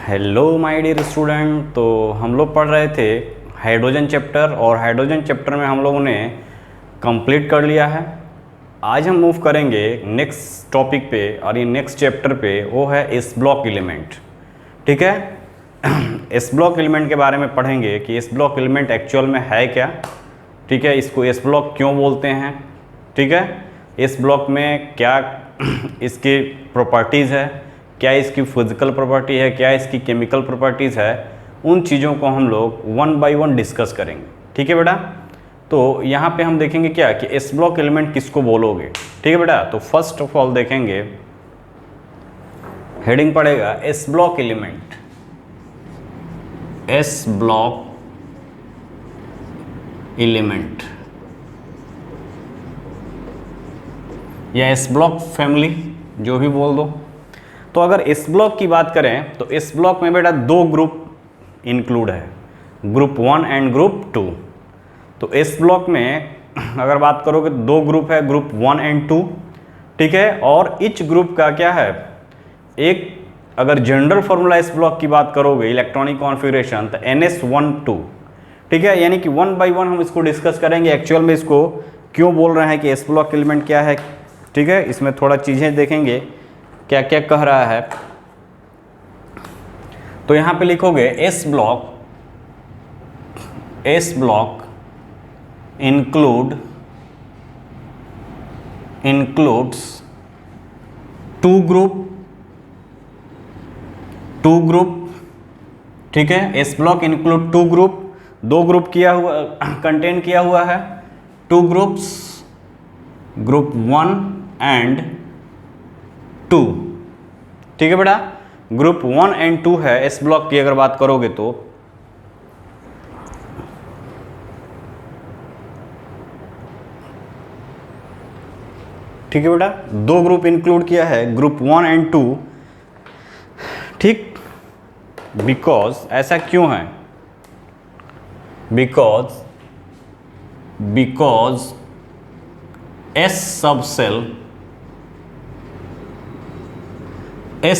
Hello my dear student. तो हम लोग पढ़ रहे थे हाइड्रोजन चैप्टर, और हाइड्रोजन चैप्टर में हम लोगों ने कंप्लीट कर लिया है। आज हम मूव करेंगे नेक्स्ट टॉपिक पे, और ये नेक्स्ट चैप्टर पे वो है एस ब्लॉक एलिमेंट। ठीक है, एस ब्लॉक एलिमेंट के बारे में पढ़ेंगे कि एस ब्लॉक एलिमेंट एक्चुअल में है क्या। ठीक है, इसको एस ब्लॉक क्यों बोलते हैं। ठीक है, एस ब्लॉक में क्या इसकी प्रॉपर्टीज़ है, क्या इसकी फिजिकल प्रॉपर्टी है, क्या इसकी केमिकल प्रॉपर्टीज़ है, उन चीज़ों को हम लोग वन बाय वन डिस्कस करेंगे। ठीक है बेटा, तो यहाँ पे हम देखेंगे क्या कि एस ब्लॉक एलिमेंट किसको बोलोगे। ठीक है बेटा, तो फर्स्ट ऑफ ऑल देखेंगे, हेडिंग पड़ेगा S block element. S block element या एस ब्लॉक फैमिली, जो भी बोल दो। तो अगर एस ब्लॉक की बात करें तो एस ब्लॉक में बेटा दो ग्रुप इंक्लूड है, ग्रुप 1 एंड ग्रुप 2। तो एस ब्लॉक में अगर बात करोगे तो दो ग्रुप है, ग्रुप 1 एंड 2। ठीक है, और ईच ग्रुप का क्या है, एक अगर जनरल फॉर्मूला एस ब्लॉक की बात करोगे इलेक्ट्रॉनिक कॉन्फ़िगरेशन, तो NS12। ठीक है, यानी कि वन बाय वन हम इसको डिस्कस करेंगे एक्चुअल में इसको क्यों बोल रहे हैं कि एस ब्लॉक एलिमेंट क्या है। ठीक है, इसमें थोड़ा चीज़ें देखेंगे क्या क्या कह रहा है। तो यहाँ पे लिखोगे s block includes two group. ठीक है, s block include two group, दो ग्रुप किया हुआ कंटेन किया हुआ है, टू ग्रुप्स, ग्रुप 1 एंड 2। ठीक है बेटा, ग्रुप 1 एंड 2 है एस ब्लॉक की अगर बात करोगे तो। ठीक है बेटा, दो ग्रुप इंक्लूड किया है, ग्रुप 1 एंड 2। ठीक, बिकॉज ऐसा क्यों है, because S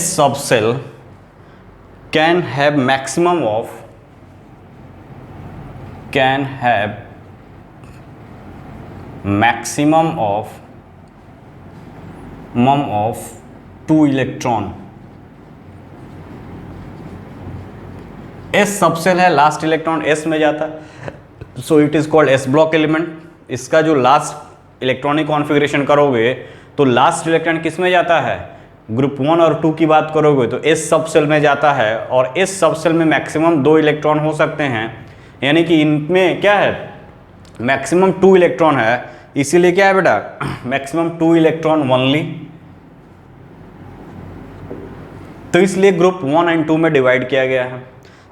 subcell can have maximum of 2 electron. S subshell है, लास्ट इलेक्ट्रॉन एस में जाता, so it is called S block element. इसका जो लास्ट इलेक्ट्रॉनिक कॉन्फ़िगरेशन करोगे तो लास्ट इलेक्ट्रॉन किस में जाता है, ग्रुप 1 और 2 की बात करोगे तो एस सबसेल में जाता है, और एस सबसेल में मैक्सिमम 2 इलेक्ट्रॉन हो सकते हैं, यानी कि इनमें क्या है मैक्सिमम 2 इलेक्ट्रॉन है। इसीलिए क्या है बेटा मैक्सिमम 2 इलेक्ट्रॉन ओनली। तो इसलिए ग्रुप 1 एंड 2 में डिवाइड किया गया है।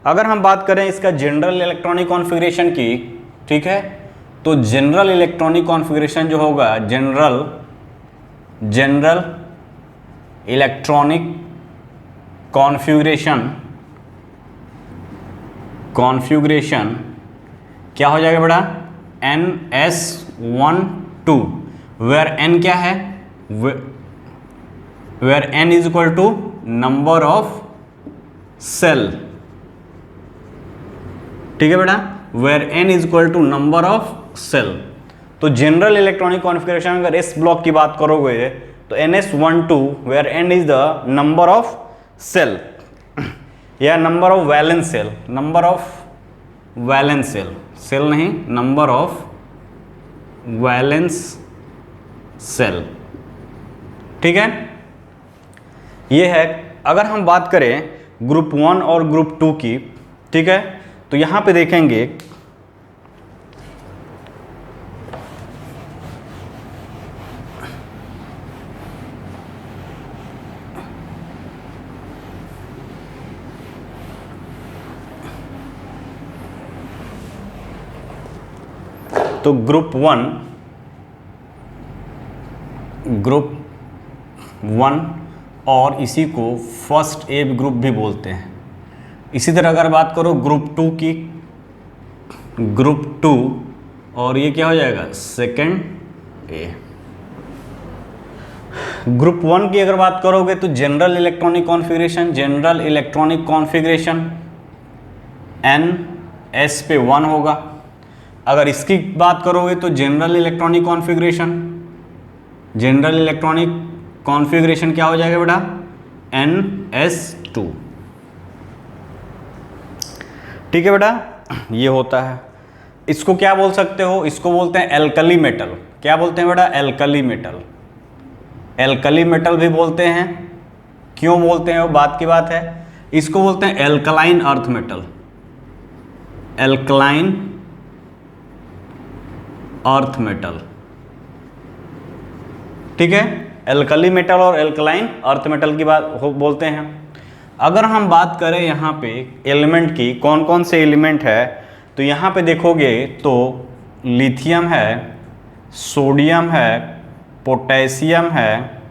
अगर हम बात करें इसका जनरल इलेक्ट्रॉनिक कॉन्फ़िगरेशन की, ठीक है, तो जनरल इलेक्ट्रॉनिक कॉन्फ़िगरेशन जो होगा, जनरल इलेक्ट्रॉनिक कॉन्फ़िगरेशन क्या हो जाएगा बेटा, NS12, वेयर n क्या है, where n is equal to number of shell. ठीक है बेटा, where n is equal to number of shell. तो जनरल इलेक्ट्रॉनिक कॉन्फ़िगरेशन अगर एस ब्लॉक की बात करोगे तो NS12 where n is the number of shell या number of valence shell, number of valence shell नहीं, नंबर ऑफ वैलेंस सेल। ठीक है, ये है। अगर हम बात करें ग्रुप 1 और ग्रुप 2 की, ठीक है, तो यहां पे देखेंगे तो ग्रुप 1 और इसी को फर्स्ट ए ग्रुप भी बोलते हैं। इसी तरह अगर बात करो ग्रुप 2 की, ग्रुप 2 और ये क्या हो जाएगा, सेकेंड ए। ग्रुप 1 की अगर बात करोगे तो जनरल इलेक्ट्रॉनिक कॉन्फ़िगरेशन NS पे 1 होगा। अगर इसकी बात करोगे तो जनरल इलेक्ट्रॉनिक कॉन्फ़िगरेशन क्या हो जाएगा बेटा, NS2। ठीक है बेटा, ये होता है। इसको क्या बोल सकते हो, इसको बोलते हैं एल्कली मेटल। क्या बोलते हैं बेटा, एल्कली मेटल। एल्कली मेटल भी बोलते हैं। क्यों बोलते हैं वो बात की बात है। इसको बोलते हैं alkaline earth metal, alkaline earth metal. ठीक है, एल्कली मेटल और एल्कलाइन अर्थ मेटल की बात बोलते हैं। अगर हम बात करें यहाँ पे एलिमेंट की, कौन कौन से एलिमेंट है, तो यहाँ पे देखोगे तो लिथियम है, सोडियम है, पोटेशियम है,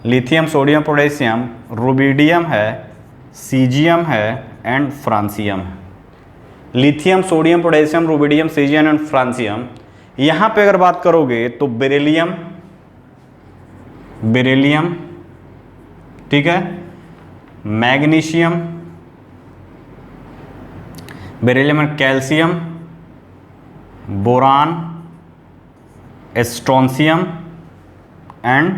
लिथियम सोडियम पोटेशियम, रुबिडियम है, सीजियम है एंड फ्रांसियम है। Lithium sodium potassium rubidium caesium and francium. यहाँ पे अगर बात करोगे तो बेरिलियम, ठीक है, magnesium, beryllium and calcium, boron, strontium and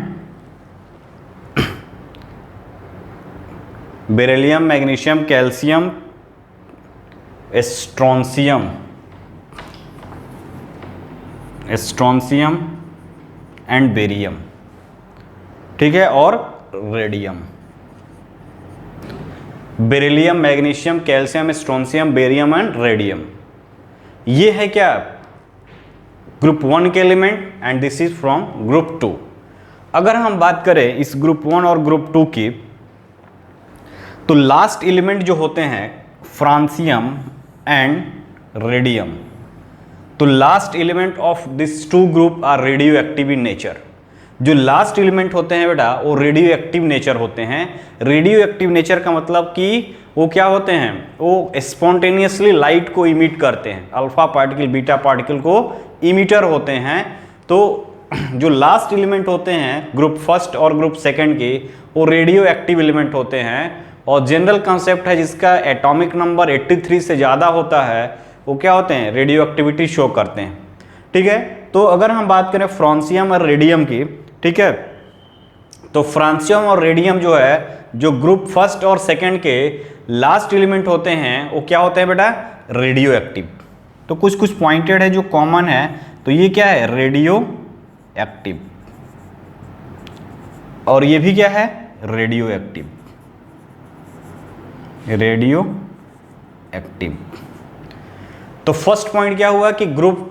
beryllium, magnesium, calcium, strontium and barium. ठीक है, और radium. Beryllium, magnesium, calcium, strontium, barium and radium. ये है क्या, ग्रुप 1 के element, and this is from group 2। अगर हम बात करें इस ग्रुप 1 और ग्रुप 2 की, तो लास्ट एलिमेंट जो होते हैं फ्रांसियम एंड रेडियम, तो last element of this two group are radioactive in nature. जो लास्ट एलिमेंट होते हैं बेटा वो रेडियो एक्टिव नेचर होते हैं। रेडियो एक्टिव नेचर का मतलब कि वो क्या होते हैं, वो स्पॉन्टेनियसली लाइट को इमिट करते हैं, अल्फा पार्टिकल बीटा पार्टिकल को इमिटर होते हैं। तो जो लास्ट एलिमेंट होते हैं ग्रुप फर्स्ट और ग्रुप सेकंड के, वो रेडियो एक्टिव एलिमेंट होते हैं। और जनरल कॉन्सेप्ट है जिसका एटॉमिक नंबर 83 से ज़्यादा होता है, वो क्या होते हैं, रेडियो एक्टिविटी शो करते हैं। ठीक है, तो अगर हम बात करें फ्रांसियम और रेडियम की, ठीक है, तो फ्रांसियम और रेडियम जो है, जो ग्रुप फर्स्ट और सेकंड के लास्ट एलिमेंट होते हैं, वो क्या होते हैं बेटा, रेडियो एक्टिव। तो कुछ कुछ पॉइंटेड है जो कॉमन है, तो ये क्या है, रेडियो एक्टिव, और ये भी क्या है, रेडियो एक्टिव, रेडियो एक्टिव। तो फर्स्ट पॉइंट क्या हुआ कि ग्रुप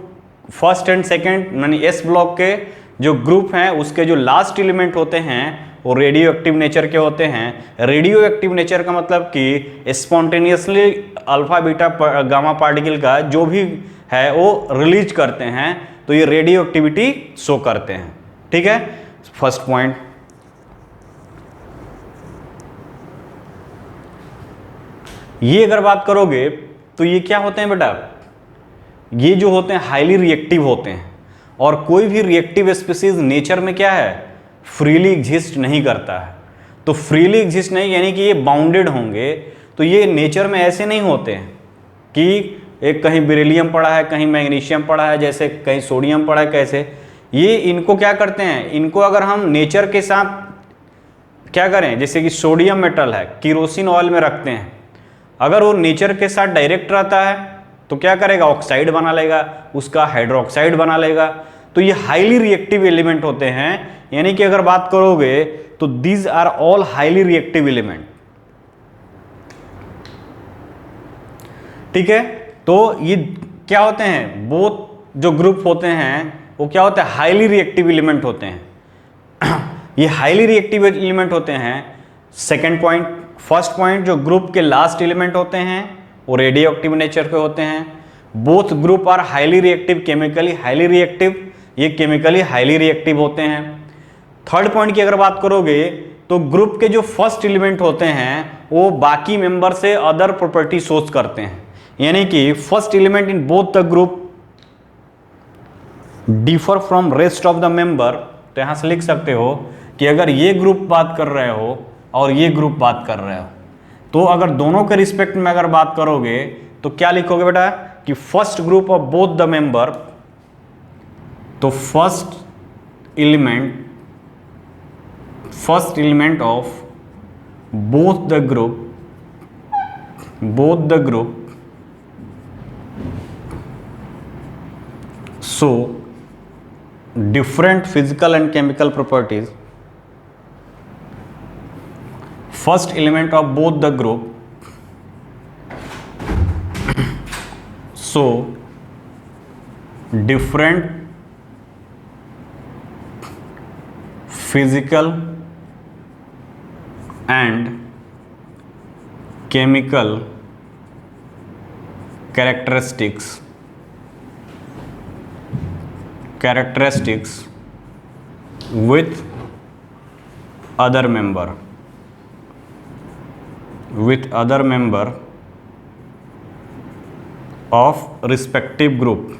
फर्स्ट एंड सेकंड यानी एस ब्लॉक के जो ग्रुप हैं उसके जो लास्ट एलिमेंट होते हैं वो रेडियो एक्टिव नेचर के होते हैं। रेडियो एक्टिव नेचर का मतलब कि spontaneously alpha beta gamma particle का जो भी है वो रिलीज करते हैं, तो ये रेडियो एक्टिविटी शो करते हैं। ठीक है, फर्स्ट पॉइंट। ये अगर बात करोगे तो ये क्या होते हैं बेटा, ये जो होते हैं हाईली रिएक्टिव होते हैं, और कोई भी रिएक्टिव स्पीसीज नेचर में क्या है, फ्रीली एग्जिस्ट नहीं करता है। तो फ्रीली एग्जिस्ट नहीं यानी कि ये बाउंडेड होंगे, तो ये नेचर में ऐसे नहीं होते हैं कि एक कहीं बेरिलियम पड़ा है, कहीं मैग्नीशियम पड़ा है, जैसे कहीं सोडियम पड़ा है, कैसे ये इनको क्या करते हैं, इनको अगर हम नेचर के साथ क्या करें, जैसे कि सोडियम मेटल है किरोसिन ऑयल में रखते हैं, अगर वो नेचर के साथ डायरेक्ट रहता है तो क्या करेगा, ऑक्साइड बना लेगा, उसका हाइड्रोक्साइड बना लेगा। तो ये हाईली रिएक्टिव एलिमेंट होते हैं, यानी कि अगर बात करोगे तो these are all highly reactive element. ठीक है, तो ये क्या होते हैं, बोथ जो ग्रुप होते हैं वो क्या होते हैं, हाईली रिएक्टिव एलिमेंट होते हैं। ये हाईली रिएक्टिव एलिमेंट होते हैं। सेकेंड पॉइंट, फर्स्ट पॉइंट, जो ग्रुप के लास्ट एलिमेंट होते हैं वो रेडियो एक्टिव नेचर के होते हैं। Both group are highly reactive, chemically highly reactive, ये केमिकली हाईली रिएक्टिव होते हैं। थर्ड पॉइंट की अगर बात करोगे तो ग्रुप के जो फर्स्ट एलिमेंट होते हैं वो बाकी मेंबर से अदर प्रॉपर्टी शोज करते हैं, यानी कि first element in both the group differ from rest of the member. तो यहां से लिख सकते हो कि अगर ये ग्रुप बात कर रहे हो और ये ग्रुप बात कर रहे हो, तो अगर दोनों के रिस्पेक्ट में अगर बात करोगे तो क्या लिखोगे बेटा कि first group of both the member, तो first element of both the group so different physical and chemical properties. First element of both the group so different physical and chemical characteristics with other member of respective group.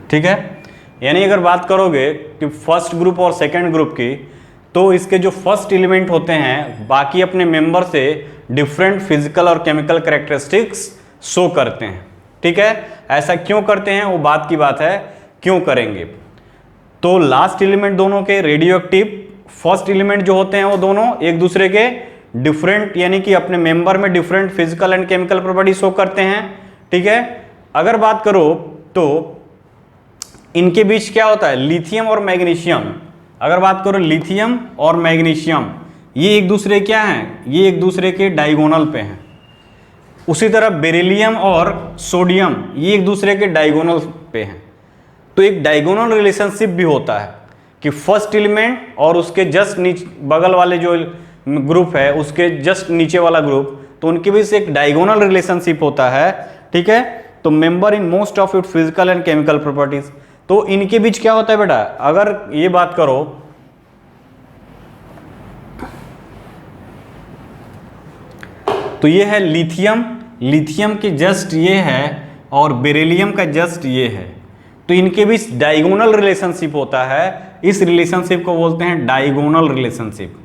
ठीक है, यानी अगर बात करोगे कि first group और second group की, तो इसके जो फर्स्ट एलिमेंट होते हैं बाकी अपने मेंबर से डिफरेंट फिजिकल और केमिकल कैरेक्टरिस्टिक्स शो करते हैं। ठीक है, ऐसा क्यों करते हैं वो बात की बात है, क्यों करेंगे। तो लास्ट एलिमेंट दोनों के रेडियो एक्टिव, फर्स्ट एलिमेंट जो होते हैं वो दोनों एक दूसरे के डिफरेंट, यानी कि अपने मेंबर में different physical and chemical property show करते हैं। ठीक है, अगर बात करो तो इनके बीच क्या होता है, लिथियम और मैग्नीशियम। अगर बात करो लिथियम और मैग्नीशियम, ये एक दूसरे क्या हैं, ये एक दूसरे के डायगोनल पे हैं। उसी तरह बेरिलियम और सोडियम, ये एक दूसरे के डायगोनल पे हैं। तो एक डायगोनल रिलेशनशिप भी होता है कि फर्स्ट एलिमेंट और उसके जस्ट नीचे बगल वाले जो ग्रुप है उसके जस्ट नीचे वाला ग्रुप, तो उनके बीच एक डायगोनल रिलेशनशिप होता है। ठीक है, तो member in most of it physical and chemical properties, तो इनके बीच क्या होता है बेटा, अगर ये बात करो तो ये है लिथियम, लिथियम के जस्ट ये है और बेरिलियम का जस्ट ये है, तो इनके बीच डायगोनल रिलेशनशिप होता है। इस रिलेशनशिप को बोलते हैं डायगोनल रिलेशनशिप,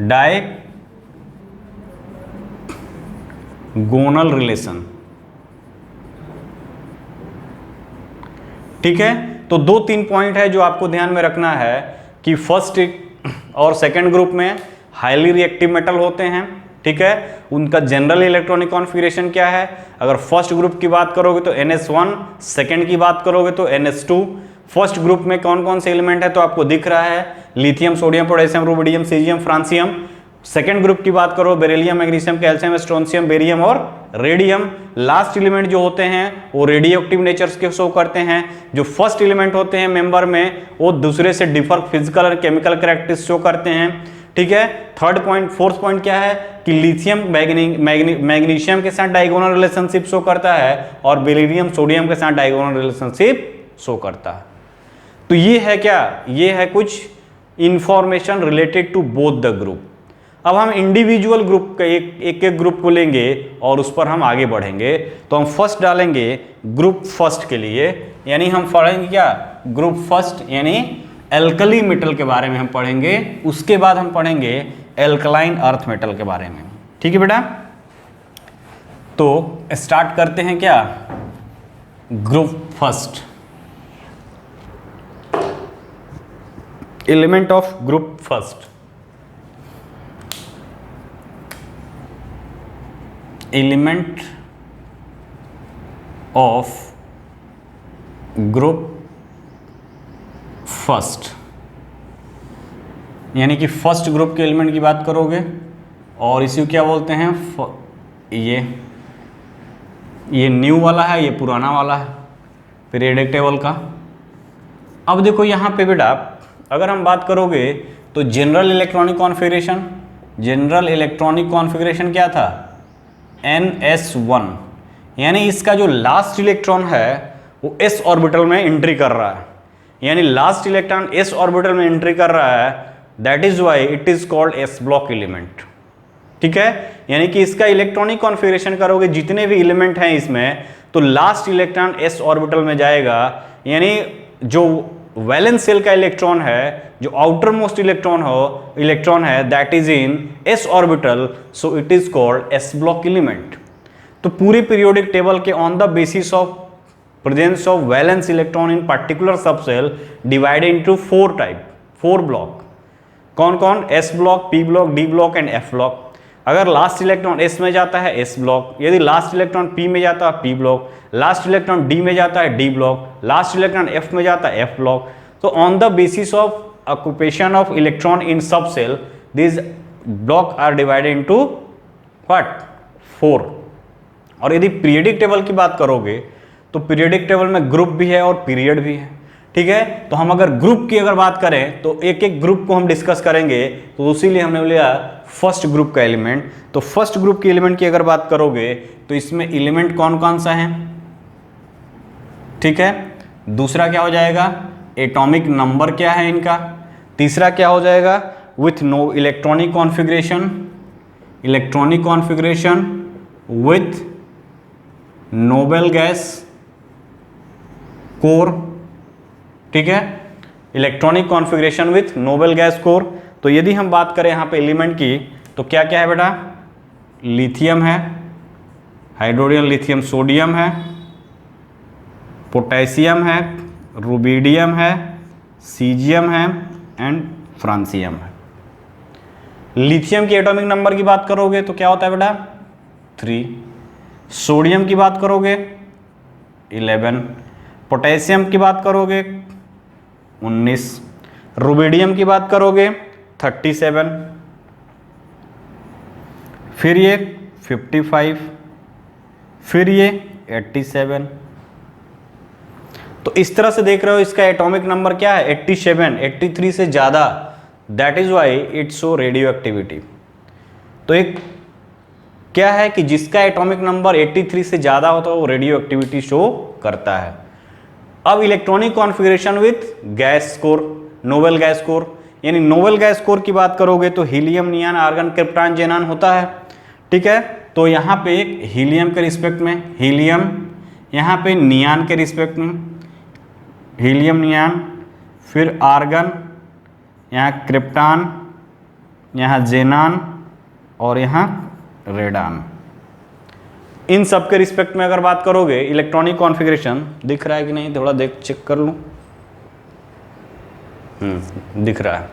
डायगोनल रिलेशन। ठीक है, तो 2-3 पॉइंट है जो आपको ध्यान में रखना है कि फर्स्ट और सेकंड ग्रुप में हाईली रिएक्टिव मेटल होते हैं। ठीक है, उनका जनरल इलेक्ट्रॉनिक कॉन्फ़िगरेशन क्या है, अगर फर्स्ट ग्रुप की बात करोगे तो NS1, सेकंड की बात करोगे तो NS2। फर्स्ट ग्रुप में कौन कौन से एलिमेंट है तो आपको दिख रहा है, lithium, sodium, potassium, rubidium, caesium, francium. Second group की बात करो beryllium, magnesium, calcium, strontium, barium और रेडियम। लास्ट एलिमेंट जो होते हैं वो रेडियो एक्टिव नेचर्स के शो करते हैं। जो फर्स्ट एलिमेंट होते हैं मेंबर में वो दूसरे से डिफर फिजिकल और केमिकल कैरेक्टरिस्टिक्स शो करते हैं। ठीक है, थर्ड पॉइंट, फोर्थ पॉइंट क्या है कि लिथियम मैग्नीशियम के साथ डायगोनल रिलेशनशिप शो करता है और बेरिलियम सोडियम के साथ डायगोनल रिलेशनशिप शो करता है। तो ये है क्या, ये है कुछ information related to both the group. अब हम इंडिविजुअल ग्रुप का एक ग्रुप को लेंगे और उस पर हम आगे बढ़ेंगे। तो हम फर्स्ट डालेंगे ग्रुप फर्स्ट के लिए, यानी हम पढ़ेंगे क्या, ग्रुप फर्स्ट यानी एल्कली मेटल के बारे में हम पढ़ेंगे। उसके बाद हम पढ़ेंगे एल्कलाइन अर्थ मेटल के बारे में। ठीक है बेटा, तो स्टार्ट करते हैं क्या, group first. Element of group first, element of group first, यानी कि फर्स्ट ग्रुप के एलिमेंट की बात करोगे और इसी को क्या बोलते हैं, ये न्यू वाला है, ये पुराना वाला है पीरियोडिक टेबल का। अब देखो यहाँ पे बेटा अगर हम बात करोगे तो general electronic configuration, general electronic configuration क्या था, NS1, यानी इसका जो लास्ट इलेक्ट्रॉन है वो s ऑर्बिटल में एंट्री कर रहा है, यानी लास्ट इलेक्ट्रॉन s ऑर्बिटल में एंट्री कर रहा है, that is why it is called s block element. ठीक है, यानी कि इसका इलेक्ट्रॉनिक कॉन्फ़िगरेशन करोगे जितने भी एलिमेंट हैं इसमें, तो लास्ट इलेक्ट्रॉन s ऑर्बिटल में जाएगा, यानी जो वैलेंस शेल का इलेक्ट्रॉन है, जो आउटर मोस्ट इलेक्ट्रॉन है that is in s orbital, so it is called s block element. तो पूरी पीरियोडिक टेबल के on the basis of presence of valence electron in particular subshell divided into 4 block. कौन कौन? s block, p block, d block and f block. अगर last electron s में जाता है s block, यदि लास्ट इलेक्ट्रॉन p में जाता है p block, last electron d में जाता है d block, last electron f में जाता है f ब्लॉक। तो on the basis of occupation of electron in subshell this block are divided into what? 4। और यदि पीरियडिक टेबल की बात करोगे तो पीरियडिक टेबल में ग्रुप भी है और पीरियड भी है, ठीक है। तो हम अगर ग्रुप की अगर बात करें तो एक एक ग्रुप को हम डिस्कस करेंगे, तो इसीलिए हमने लिया फर्स्ट ग्रुप का एलिमेंट। तो फर्स्ट ग्रुप के एलिमेंट की अगर बात करोगे तो इसमें एलिमेंट कौन कौन सा है, ठीक है। दूसरा क्या हो जाएगा? एटॉमिक नंबर क्या है इनका। तीसरा क्या हो जाएगा? With no electronic configuration with noble gas core, ठीक है। Electronic configuration with noble gas core. तो यदि हम बात करें यहाँ पे एलिमेंट की तो क्या क्या है बेटा? लिथियम है, हाइड्रोजन लिथियम सोडियम है, पोटेशियम है, रुबिडियम है, सीजियम है एंड फ्रांसियम है। लिथियम की एटॉमिक नंबर की बात करोगे तो क्या होता है बेटा? 3। सोडियम की बात करोगे 11, पोटेशियम की बात करोगे 19, रुबिडियम की बात करोगे 37, फिर ये 55, फिर ये 87। तो इस तरह से देख रहे हो इसका एटॉमिक नंबर क्या है? 87, 83 से ज़्यादा, that is why it show radio activity. तो एक क्या है कि जिसका एटॉमिक नंबर 83 से ज़्यादा होता है वो रेडियो एक्टिविटी शो करता है। अब electronic configuration with gas core, Nobel gas core, यानी नोबल गैस कोर की बात करोगे तो हीलियम, नियॉन, आर्गन, क्रिप्टॉन, जेनान होता है, ठीक है। तो यहाँ पे एक हीलियम के रिस्पेक्ट में हीलियम, यहाँ पे नियॉन के रिस्पेक्ट में हीलियम नियॉन, फिर आर्गन, यहाँ क्रिप्टॉन, यहाँ जेनान और यहाँ रेडान। इन सब के रिस्पेक्ट में अगर बात करोगे इलेक्ट्रॉनिक कॉन्फ़िगरेशन दिख रहा है कि नहीं, थोड़ा देख चेक कर लूँ। दिख रहा है,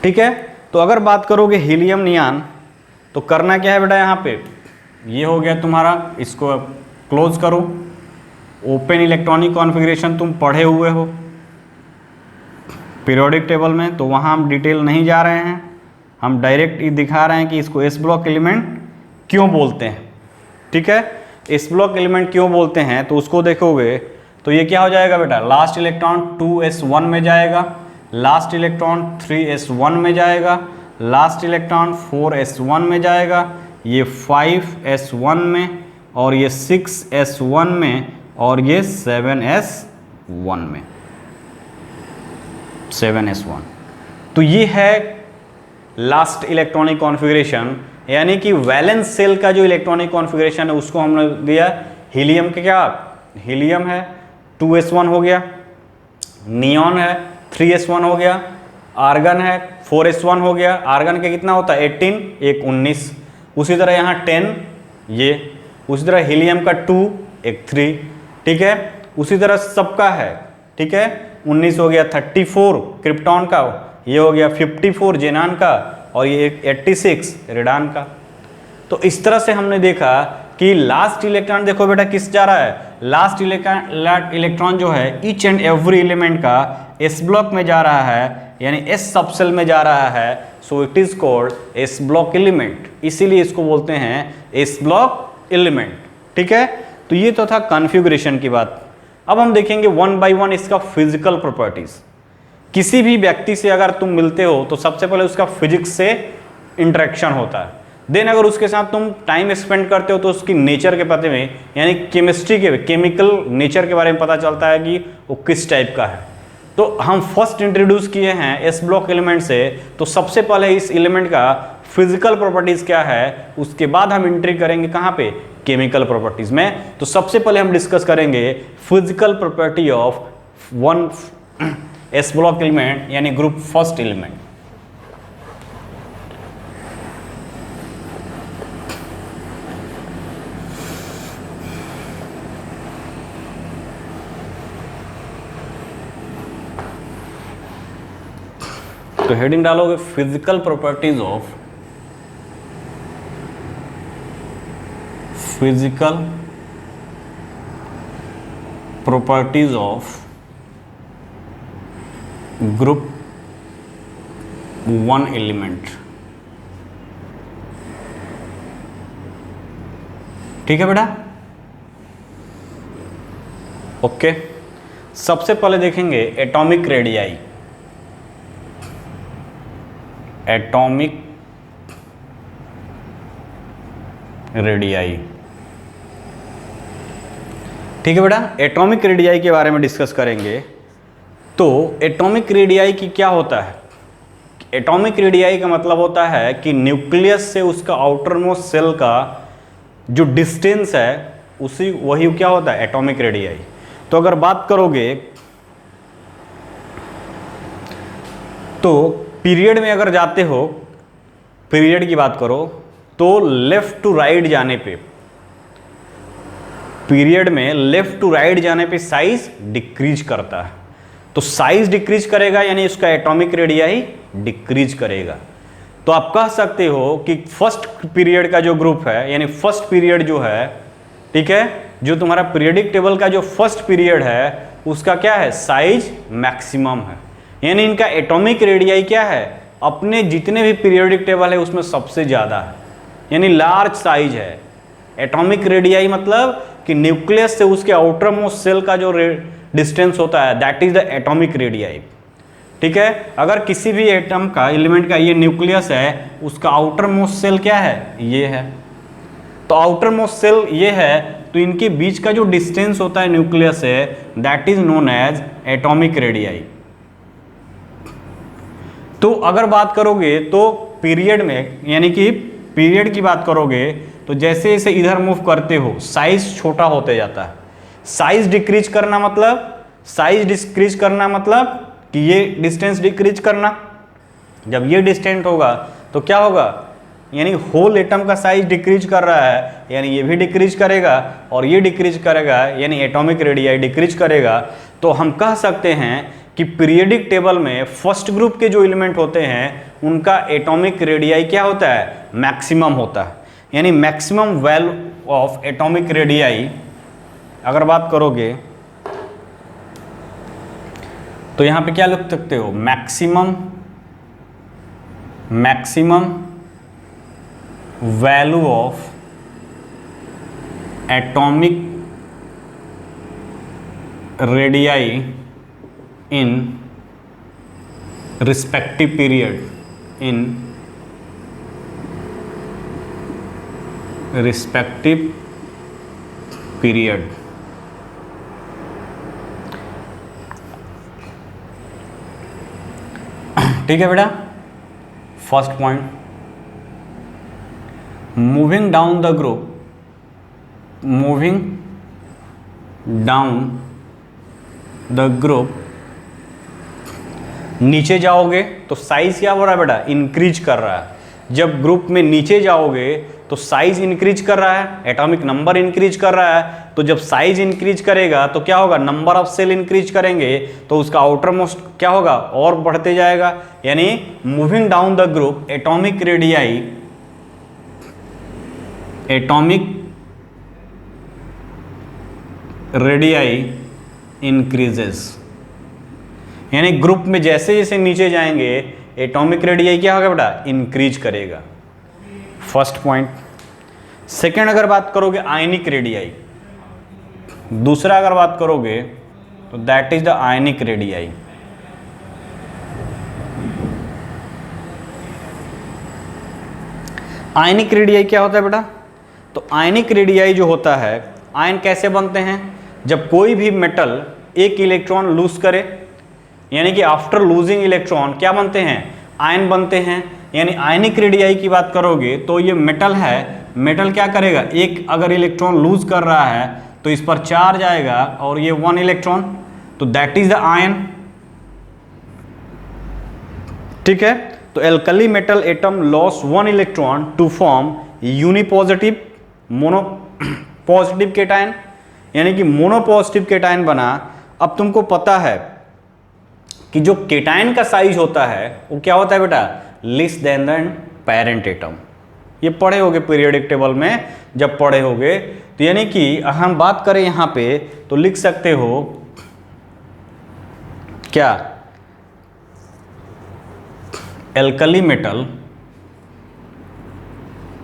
ठीक है। तो अगर बात करोगे हीलियम नियॉन तो करना क्या है बेटा? यहाँ पे ये हो गया तुम्हारा, इसको क्लोज करो। ओपन इलेक्ट्रॉनिक कॉन्फ़िगरेशन तुम पढ़े हुए हो पीरियोडिक टेबल में, तो वहाँ हम डिटेल नहीं जा रहे हैं, हम डायरेक्ट ये दिखा रहे हैं कि इसको एस ब्लॉक एलिमेंट क्यों बोलते हैं, ठीक है। एस ब्लॉक एलिमेंट क्यों बोलते हैं तो उसको देखोगे तो ये क्या हो जाएगा बेटा? लास्ट इलेक्ट्रॉन 2s1 में जाएगा, लास्ट इलेक्ट्रॉन 3s1 में जाएगा, लास्ट इलेक्ट्रॉन 4s1 में जाएगा, ये 5s1 में, और ये 6s1 में, और ये 7s1 में, 7s1। तो ये है लास्ट इलेक्ट्रॉनिक कॉन्फ़िगरेशन, यानी कि वैलेंस सेल का जो इलेक्ट्रॉनिक कॉन्फ़िगरेशन है उसको हमने दिया हीलियम के, क्या हीलियम है 2s1 हो गया, नियॉन है 3s1 हो गया, आर्गन है 4s1 हो गया। आर्गन के कितना होता है? 18, एक 19, उसी तरह यहाँ 10 ये, उसी तरह हीलियम का 2, एक 3, ठीक है। उसी तरह सबका है, ठीक है। 19 हो गया 34 क्रिप्टॉन का, ये हो गया 54 जेनान का, और ये 86 रेडान का। तो इस तरह से हमने देखा कि लास्ट इलेक्ट्रॉन देखो बेटा किस जा रहा है? लास्ट इलेक्ट्रॉन जो है ईच एंड एवरी एलिमेंट का एस ब्लॉक में जा रहा है, यानी एस सबसेल में जा रहा है। So it is called S block element, इसीलिए इसको बोलते हैं एस ब्लॉक एलिमेंट, ठीक है। तो ये तो था कॉन्फ़िगरेशन की बात। अब हम देखेंगे वन बाय वन इसका फिजिकल प्रॉपर्टीज। किसी भी व्यक्ति से अगर तुम मिलते हो तो सबसे पहले उसका फिजिक्स से इंटरेक्शन होता है, देन अगर उसके साथ तुम टाइम स्पेंड करते हो तो उसकी नेचर के पते में, यानी केमिस्ट्री के केमिकल नेचर के बारे में पता चलता है कि वो किस टाइप का है। तो हम फर्स्ट इंट्रोड्यूस किए हैं एस ब्लॉक एलिमेंट से, तो सबसे पहले इस एलिमेंट का फिजिकल प्रॉपर्टीज क्या है, उसके बाद हम एंट्री करेंगे कहाँ पे? केमिकल प्रॉपर्टीज में। तो सबसे पहले हम डिस्कस करेंगे physical property of one S block element यानी ग्रुप फर्स्ट एलिमेंट। तो हेडिंग डालोगे physical properties of group one element. ठीक है बेटा, ओके। सबसे पहले देखेंगे एटॉमिक रेडियाई। एटॉमिक रेडियाई, ठीक है बेटा, एटॉमिक रेडियाई के बारे में डिस्कस करेंगे। तो एटॉमिक रेडियाई की क्या होता है? एटॉमिक रेडियाई का मतलब होता है कि न्यूक्लियस से उसका आउटर मोस्ट सेल का जो डिस्टेंस है वही क्या होता है? Atomic radii. तो अगर बात करोगे तो पीरियड में अगर जाते हो, पीरियड की बात करो तो लेफ्ट टू राइट जाने पे, पीरियड में लेफ्ट टू राइट जाने पे साइज डिक्रीज करता है। तो साइज डिक्रीज करेगा यानी उसका एटॉमिक रेडियाई डिक्रीज करेगा। तो आप कह सकते हो कि फर्स्ट पीरियड का जो ग्रुप है यानी फर्स्ट पीरियड जो है, ठीक है, जो तुम्हारा पीरियडिक टेबल का जो फर्स्ट पीरियड है उसका क्या है? साइज मैक्सिमम है। यानी इनका एटॉमिक रेडियाई क्या है? अपने जितने भी पीरियोडिक टेबल है उसमें सबसे ज़्यादा है, यानी लार्ज साइज है। एटॉमिक रेडियाई मतलब कि न्यूक्लियस से उसके आउटर मोस्ट सेल का जो डिस्टेंस होता है that is the atomic radii. ठीक है, अगर किसी भी एटम का एलिमेंट का ये न्यूक्लियस है, उसका आउटर मोस्ट सेल क्या है? ये है। तो आउटर मोस्ट सेल ये है, तो इनके बीच का जो डिस्टेंस होता है न्यूक्लियस से that is known as atomic radii. तो अगर बात करोगे तो पीरियड में, यानी कि पीरियड की बात करोगे तो जैसे जैसे इधर मूव करते हो साइज छोटा होते जाता है। साइज डिक्रीज करना मतलब, साइज डिक्रीज करना मतलब कि ये डिस्टेंस डिक्रीज करना। जब ये डिस्टेंस होगा तो क्या होगा? यानी होल एटम का साइज डिक्रीज कर रहा है, यानी ये भी डिक्रीज करेगा और ये डिक्रीज करेगा, यानी एटॉमिक रेडियाई डिक्रीज करेगा। तो हम कह सकते हैं कि पीरियोडिक टेबल में फर्स्ट ग्रुप के जो एलिमेंट होते हैं उनका एटॉमिक रेडियाई क्या होता है? मैक्सिमम होता है। यानी maximum value of atomic radii अगर बात करोगे तो यहां पे क्या लिख सकते हो? Maximum value of atomic radii in respective period, in respective period। ठीक है बेटा, first point, moving down the group, moving down the group, नीचे जाओगे तो साइज क्या हो रहा है बेटा? इंक्रीज कर रहा है। जब ग्रुप में नीचे जाओगे तो साइज इंक्रीज कर रहा है, एटॉमिक नंबर इंक्रीज कर रहा है। तो जब साइज इंक्रीज करेगा तो क्या होगा? नंबर ऑफ सेल इंक्रीज करेंगे तो उसका आउटर मोस्ट क्या होगा? और बढ़ते जाएगा। यानी moving down the group atomic radii, atomic radii increases. यानी ग्रुप में जैसे जैसे नीचे जाएंगे एटॉमिक रेडियाई क्या होगा बेटा? इंक्रीज करेगा। First point. सेकेंड अगर बात करोगे आयनिक रेडियाई, दूसरा अगर बात करोगे तो that is the ionic radii. Ionic radii क्या होता है बेटा? तो आयनिक रेडियाई जो होता है, आयन कैसे बनते हैं? जब कोई भी मेटल एक इलेक्ट्रॉन लूज करे, यानी कि आफ्टर लूजिंग इलेक्ट्रॉन क्या बनते हैं? आयन बनते हैं। यानी आयनिक रेडियाई की बात करोगे तो ये मेटल है, मेटल क्या करेगा, एक अगर इलेक्ट्रॉन लूज कर रहा है तो इस पर चार्ज आएगा और ये 1 इलेक्ट्रॉन, तो दैट इज द आयन। ठीक है, तो alkali metal atom loss 1 electron to form unipositive mono positive cation, यानी कि मोनोपॉजिटिव केटायन बना। अब तुमको पता है कि जो केटायन का साइज होता है वो क्या होता है बेटा, less than the parent atom. ये पढ़े होगे पीरियोडिक टेबल में, जब पढ़े होगे तो यानी कि हम बात करें यहां पे तो लिख सकते हो क्या, alkali metal,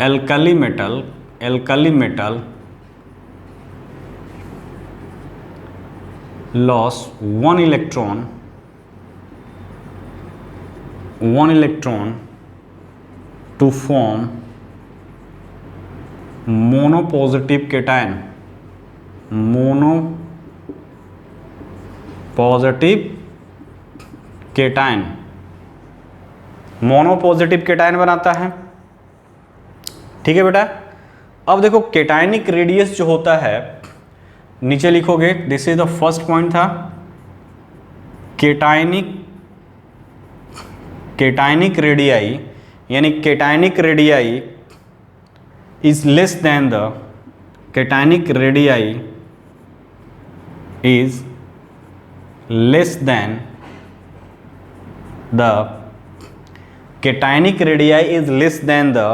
alkali metal, alkali metal loss 1 electron, 1 electron to form mono positive cation, mono positive cation, mono positive cation बनाता है। ठीक है बेटा, अब देखो केटायनिक रेडियस जो होता है, नीचे लिखोगे, this is the first point था, केटायनिक, केटायनिक रेडियाई, यानी केटायनिक radii is less than the, cationic radii is less than the, cationic radii is less than the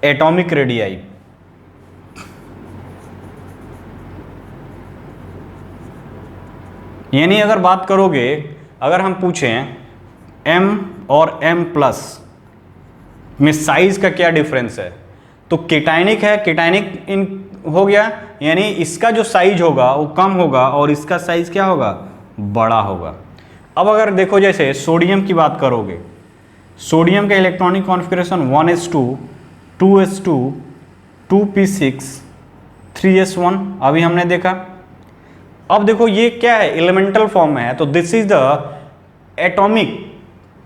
atomic radii। यानी अगर बात करोगे, अगर हम पूछें m और m प्लस में साइज का क्या डिफरेंस है, तो केटायनिक है, केटायनिक इन हो गया, यानी इसका जो साइज होगा वो कम होगा और इसका साइज क्या होगा, बड़ा होगा। अब अगर देखो जैसे सोडियम की बात करोगे, सोडियम का electronic configuration 1s2, 2s2, 2p6, 3s1 अभी हमने देखा। अब देखो ये क्या है, एलिमेंटल फॉर्म में है, तो this is the atomic,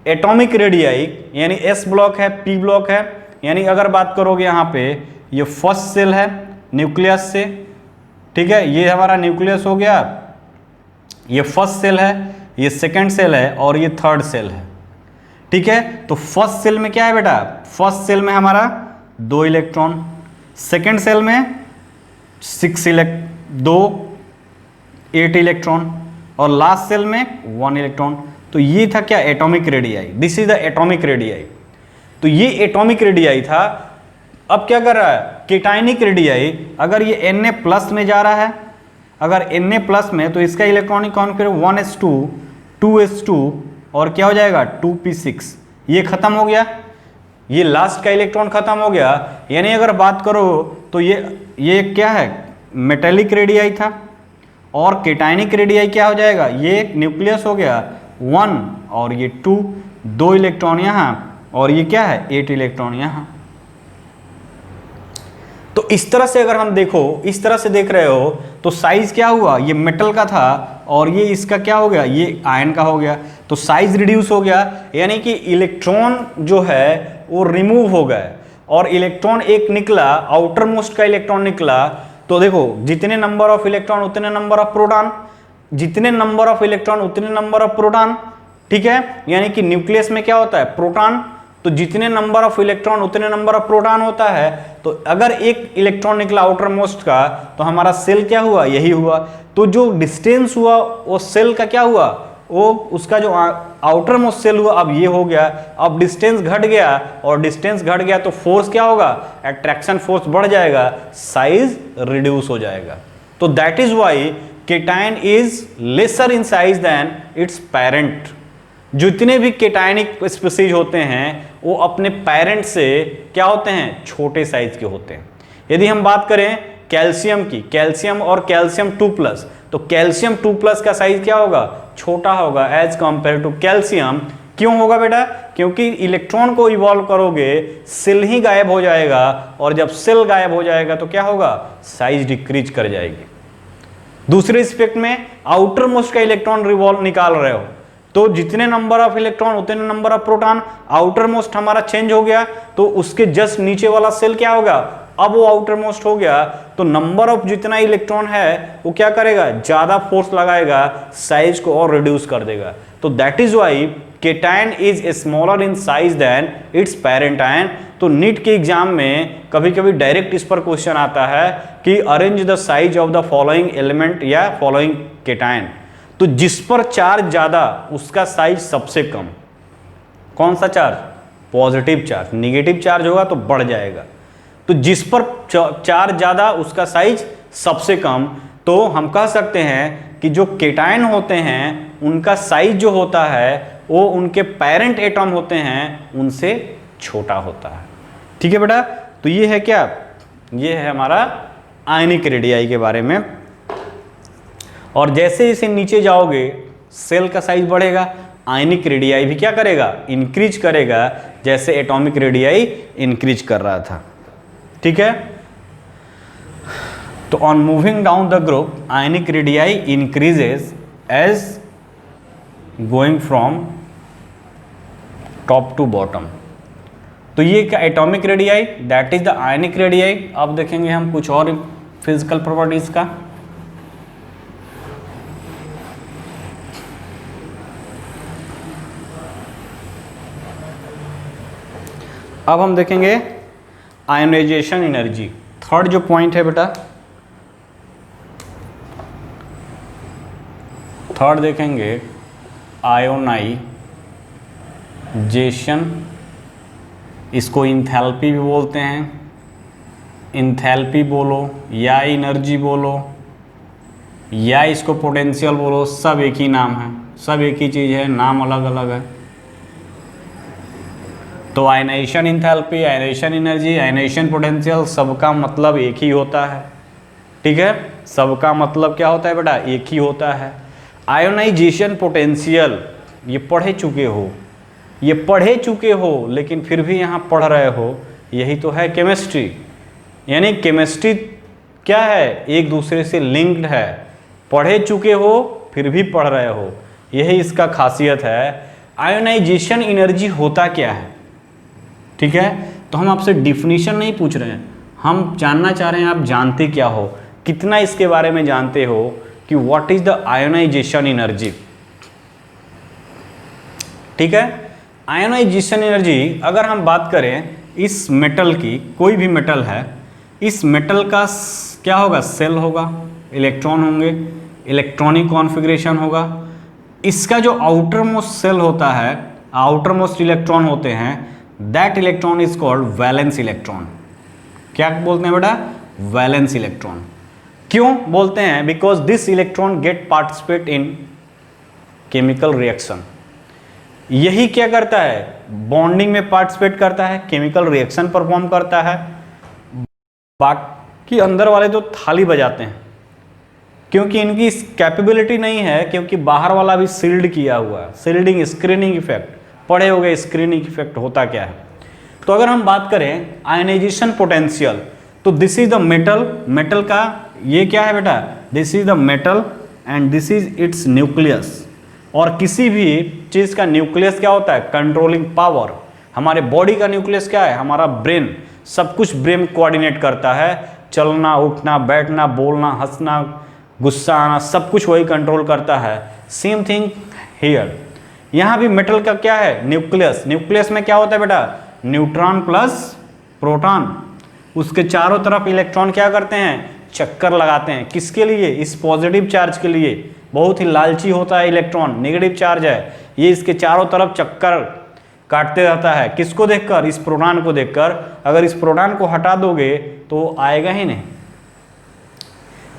atomic radii, यानी s ब्लॉक है, p ब्लॉक है। यानी अगर बात करोगे यहाँ पे, ये फर्स्ट सेल है न्यूक्लियस से, ठीक है, ये हमारा न्यूक्लियस हो गया, ये फर्स्ट सेल है, ये सेकंड सेल है और ये थर्ड सेल है। ठीक है, तो फर्स्ट सेल में क्या है बेटा, फर्स्ट सेल में हमारा 2 इलेक्ट्रॉन, सेकंड सेल में 8 इलेक्ट्रॉन और लास्ट सेल में 1 इलेक्ट्रॉन। तो ये था क्या, atomic radii, this is the atomic radii. तो ये एटॉमिक रेडियाई था। अब क्या कर रहा है, केटायनिक रेडियाई, अगर ये Na प्लस में जा रहा है, अगर Na प्लस में, तो इसका इलेक्ट्रॉनिक कॉन्फ़िगरेशन 1s2, 2s2 और क्या हो जाएगा 2p6, ये खत्म हो गया, ये लास्ट का इलेक्ट्रॉन खत्म हो गया। यानी अगर बात करो तो ये क्या है, मेटेलिक रेडियाई था, और केटायनिक रेडियाई क्या हो जाएगा, ये न्यूक्लियस हो गया 1 और ये 2 इलेक्ट्रॉन यहाँ और ये क्या है 8 इलेक्ट्रॉन यहाँ। तो इस तरह से अगर हम देखो, इस तरह से देख रहे हो तो साइज क्या हुआ, ये मेटल का था और ये इसका क्या हो गया, ये आयन का हो गया, तो साइज रिड्यूस हो गया। यानी कि इलेक्ट्रॉन जो है वो रिमूव हो गए और इलेक्ट्रॉन एक निकला, आउटर मोस्ट का इलेक्ट्रॉन निकला। तो देखो जितने नंबर ऑफ इलेक्ट्रॉन उतने नंबर ऑफ प्रोटॉन, जितने नंबर ऑफ इलेक्ट्रॉन उतने नंबर ऑफ प्रोटॉन। ठीक है, यानी कि न्यूक्लियस में क्या होता है, प्रोटॉन, तो जितने नंबर ऑफ इलेक्ट्रॉन उतने नंबर ऑफ प्रोटॉन होता है। तो अगर एक इलेक्ट्रॉन निकला आउटर मोस्ट का, तो हमारा सेल क्या हुआ, यही हुआ। तो जो डिस्टेंस हुआ वो सेल का क्या हुआ, वो उसका जो आउटर मोस्ट सेल हुआ अब ये हो गया। अब डिस्टेंस घट गया और डिस्टेंस घट गया तो फोर्स क्या होगा, अट्रैक्शन फोर्स बढ़ जाएगा, साइज रिड्यूस हो जाएगा। तो that is why cation is lesser in size than its parent. जितने भी केटायनिक स्पीसीज होते हैं वो अपने पेरेंट से क्या होते हैं, छोटे साइज के होते हैं। यदि हम बात करें कैल्शियम की, कैल्शियम और कैल्शियम 2+, तो कैल्शियम 2+ का साइज क्या होगा, छोटा होगा एज कंपेयर टू कैल्शियम। क्यों होगा बेटा, क्योंकि इलेक्ट्रॉन को इवॉल्व करोगे सेल ही गायब हो जाएगा, और जब सेल गायब हो जाएगा तो क्या होगा, साइज डिक्रीज कर जाएगी। दूसरे एस्पेक्ट में आउटर मोस्ट का इलेक्ट्रॉन रिवॉल्व निकाल रहे हो, तो जितने नंबर ऑफ इलेक्ट्रॉन उतने number of proton. Outer most हमारा चेंज हो गया, तो उसके जस्ट नीचे वाला सेल क्या होगा, अब वो आउटर मोस्ट हो गया, तो नंबर ऑफ जितना इलेक्ट्रॉन है वो क्या करेगा, ज्यादा फोर्स लगाएगा, साइज को और रिड्यूस कर देगा। तो that is why cation is smaller in size than its parent ion. तो नीट के एग्जाम में कभी कभी डायरेक्ट इस पर क्वेश्चन आता है कि arrange the size of the following element या फॉलोइंग केटायन। तो जिस पर चार्ज ज्यादा उसका साइज सबसे कम। कौन सा charge, positive charge. Negative charge होगा तो बढ़ जाएगा। तो जिस पर चार्ज ज्यादा उसका साइज सबसे कम। तो हम कह सकते हैं कि जो केटायन होते हैं उनका साइज जो होता है वो उनके पेरेंट एटम होते हैं उनसे छोटा होता है। ठीक है बेटा, तो ये है क्या, ये है हमारा आयनिक रेडियाई के बारे में। और जैसे इसे नीचे जाओगे सेल का साइज बढ़ेगा, आयनिक रेडियाई भी क्या करेगा, इंक्रीज करेगा, जैसे एटॉमिक रेडियाई इंक्रीज कर रहा था। ठीक है, तो on moving down the group ionic radii increases as going from top to bottom. तो ये क्या atomic radii, that is the ionic radii. अब देखेंगे हम कुछ और फिजिकल प्रॉपर्टीज का। अब हम देखेंगे आयोनाइजेशन एनर्जी। थर्ड जो पॉइंट है बेटा, थर्ड देखेंगे आयोनाइजेशन। इसको इंथैल्पी भी बोलते हैं, इंथैल्पी बोलो या एनर्जी बोलो या इसको पोटेंशियल बोलो, सब एक ही नाम है, सब एक ही चीज़ है, नाम अलग अलग है। तो ionization enthalpy, ionization energy, ionization potential, सबका मतलब एक ही होता है। ठीक है, सबका मतलब क्या होता है बेटा, एक ही होता है। आयोनाइजेशन पोटेंशियल ये पढ़े चुके हो, ये पढ़े चुके हो, लेकिन फिर भी यहाँ पढ़ रहे हो, यही तो है केमिस्ट्री। यानी केमिस्ट्री क्या है, एक दूसरे से लिंक्ड है। पढ़े चुके हो फिर भी पढ़ रहे हो, यही इसका खासियत है। आयोनाइजेशन एनर्जी होता क्या है, ठीक है। तो हम आपसे डिफिनीशन नहीं पूछ रहे हैं, हम जानना चाह रहे हैं आप जानते क्या हो, कितना इसके बारे में जानते हो कि what is the ionization energy. ठीक है, आयोनाइजेशन एनर्जी अगर हम बात करें इस मेटल की, कोई भी मेटल है, इस मेटल का क्या होगा, सेल होगा, इलेक्ट्रॉन होंगे, इलेक्ट्रॉनिक कॉन्फ़िगरेशन होगा। इसका जो आउटर मोस्ट सेल होता है, आउटर मोस्ट इलेक्ट्रॉन होते हैं, that electron is called valence electron. क्या बोलते हैं बेटा, वैलेंस इलेक्ट्रॉन। क्यों बोलते हैं, because this electron get participate in chemical reaction. यही क्या करता है, बॉन्डिंग में पार्टिसिपेट करता है, केमिकल रिएक्शन परफॉर्म करता है। बाकी अंदर वाले तो थाली बजाते हैं, क्योंकि इनकी कैपेबिलिटी नहीं है, क्योंकि बाहर वाला भी सील्ड किया हुआ है। सील्डिंग, स्क्रीनिंग इफेक्ट पढ़े हो गए, स्क्रीनिंग इफेक्ट होता क्या है। तो अगर हम बात करें आयनाइजेशन पोटेंशियल, तो this is the metal, metal का ये क्या है बेटा, this is the metal and this is it's nucleus. और किसी भी चीज़ का न्यूक्लियस क्या होता है, कंट्रोलिंग पावर। हमारे बॉडी का न्यूक्लियस क्या है, हमारा ब्रेन। सब कुछ ब्रेन कोऑर्डिनेट करता है, चलना, उठना, बैठना, बोलना, हंसना, गुस्सा आना, सब कुछ वही कंट्रोल करता है। सेम थिंग हियर, यहाँ भी मेटल का क्या है, न्यूक्लियस। न्यूक्लियस में क्या होता है बेटा, न्यूट्रॉन प्लस प्रोटॉन। उसके चारों तरफ इलेक्ट्रॉन क्या करते हैं, चक्कर लगाते हैं। किसके लिए, इस पॉजिटिव चार्ज के लिए। बहुत ही लालची होता है इलेक्ट्रॉन, नेगेटिव चार्ज है, ये इसके चारों तरफ चक्कर काटते रहता है। किसको देखकर, इस प्रोटॉन को देखकर। अगर इस प्रोटॉन को हटा दोगे तो आएगा ही नहीं,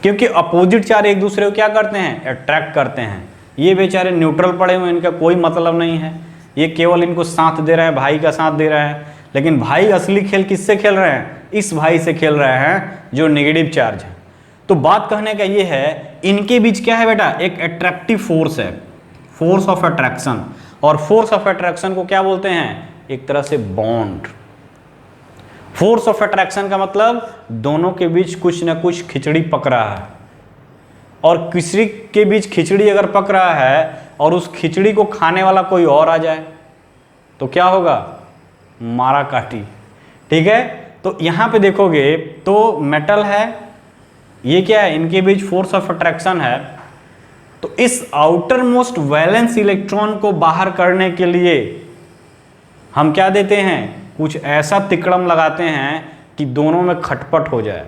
क्योंकि अपोजिट चार्ज एक दूसरे को क्या करते हैं, अट्रैक्ट करते हैं। ये बेचारे न्यूट्रल पड़े हुए हैं, इनका कोई मतलब नहीं है, ये केवल इनको साथ दे रहे हैं, भाई का साथ दे रहे हैं। लेकिन भाई असली खेल किससे खेल रहे हैं, इस भाई से खेल रहे हैं जो नेगेटिव चार्ज है। तो बात कहने का ये है, इनके बीच क्या है बेटा, एक अट्रैक्टिव फोर्स है, फोर्स ऑफ अट्रैक्शन। और फोर्स ऑफ अट्रैक्शन को क्या बोलते हैं, एक तरह से बॉन्ड। फोर्स ऑफ अट्रैक्शन का मतलब दोनों के बीच कुछ ना कुछ खिचड़ी पक रहा है। और किसी के बीच खिचड़ी अगर पक रहा है और उस खिचड़ी को खाने वाला कोई और आ जाए तो क्या होगा? मारा काटी। ठीक है, तो यहाँ पे देखोगे तो मेटल है, ये क्या है? इनके बीच फोर्स ऑफ अट्रैक्शन है। तो इस आउटर मोस्ट वैलेंस इलेक्ट्रॉन को बाहर करने के लिए हम क्या देते हैं? कुछ ऐसा तिकड़म लगाते हैं कि दोनों में खटपट हो जाए।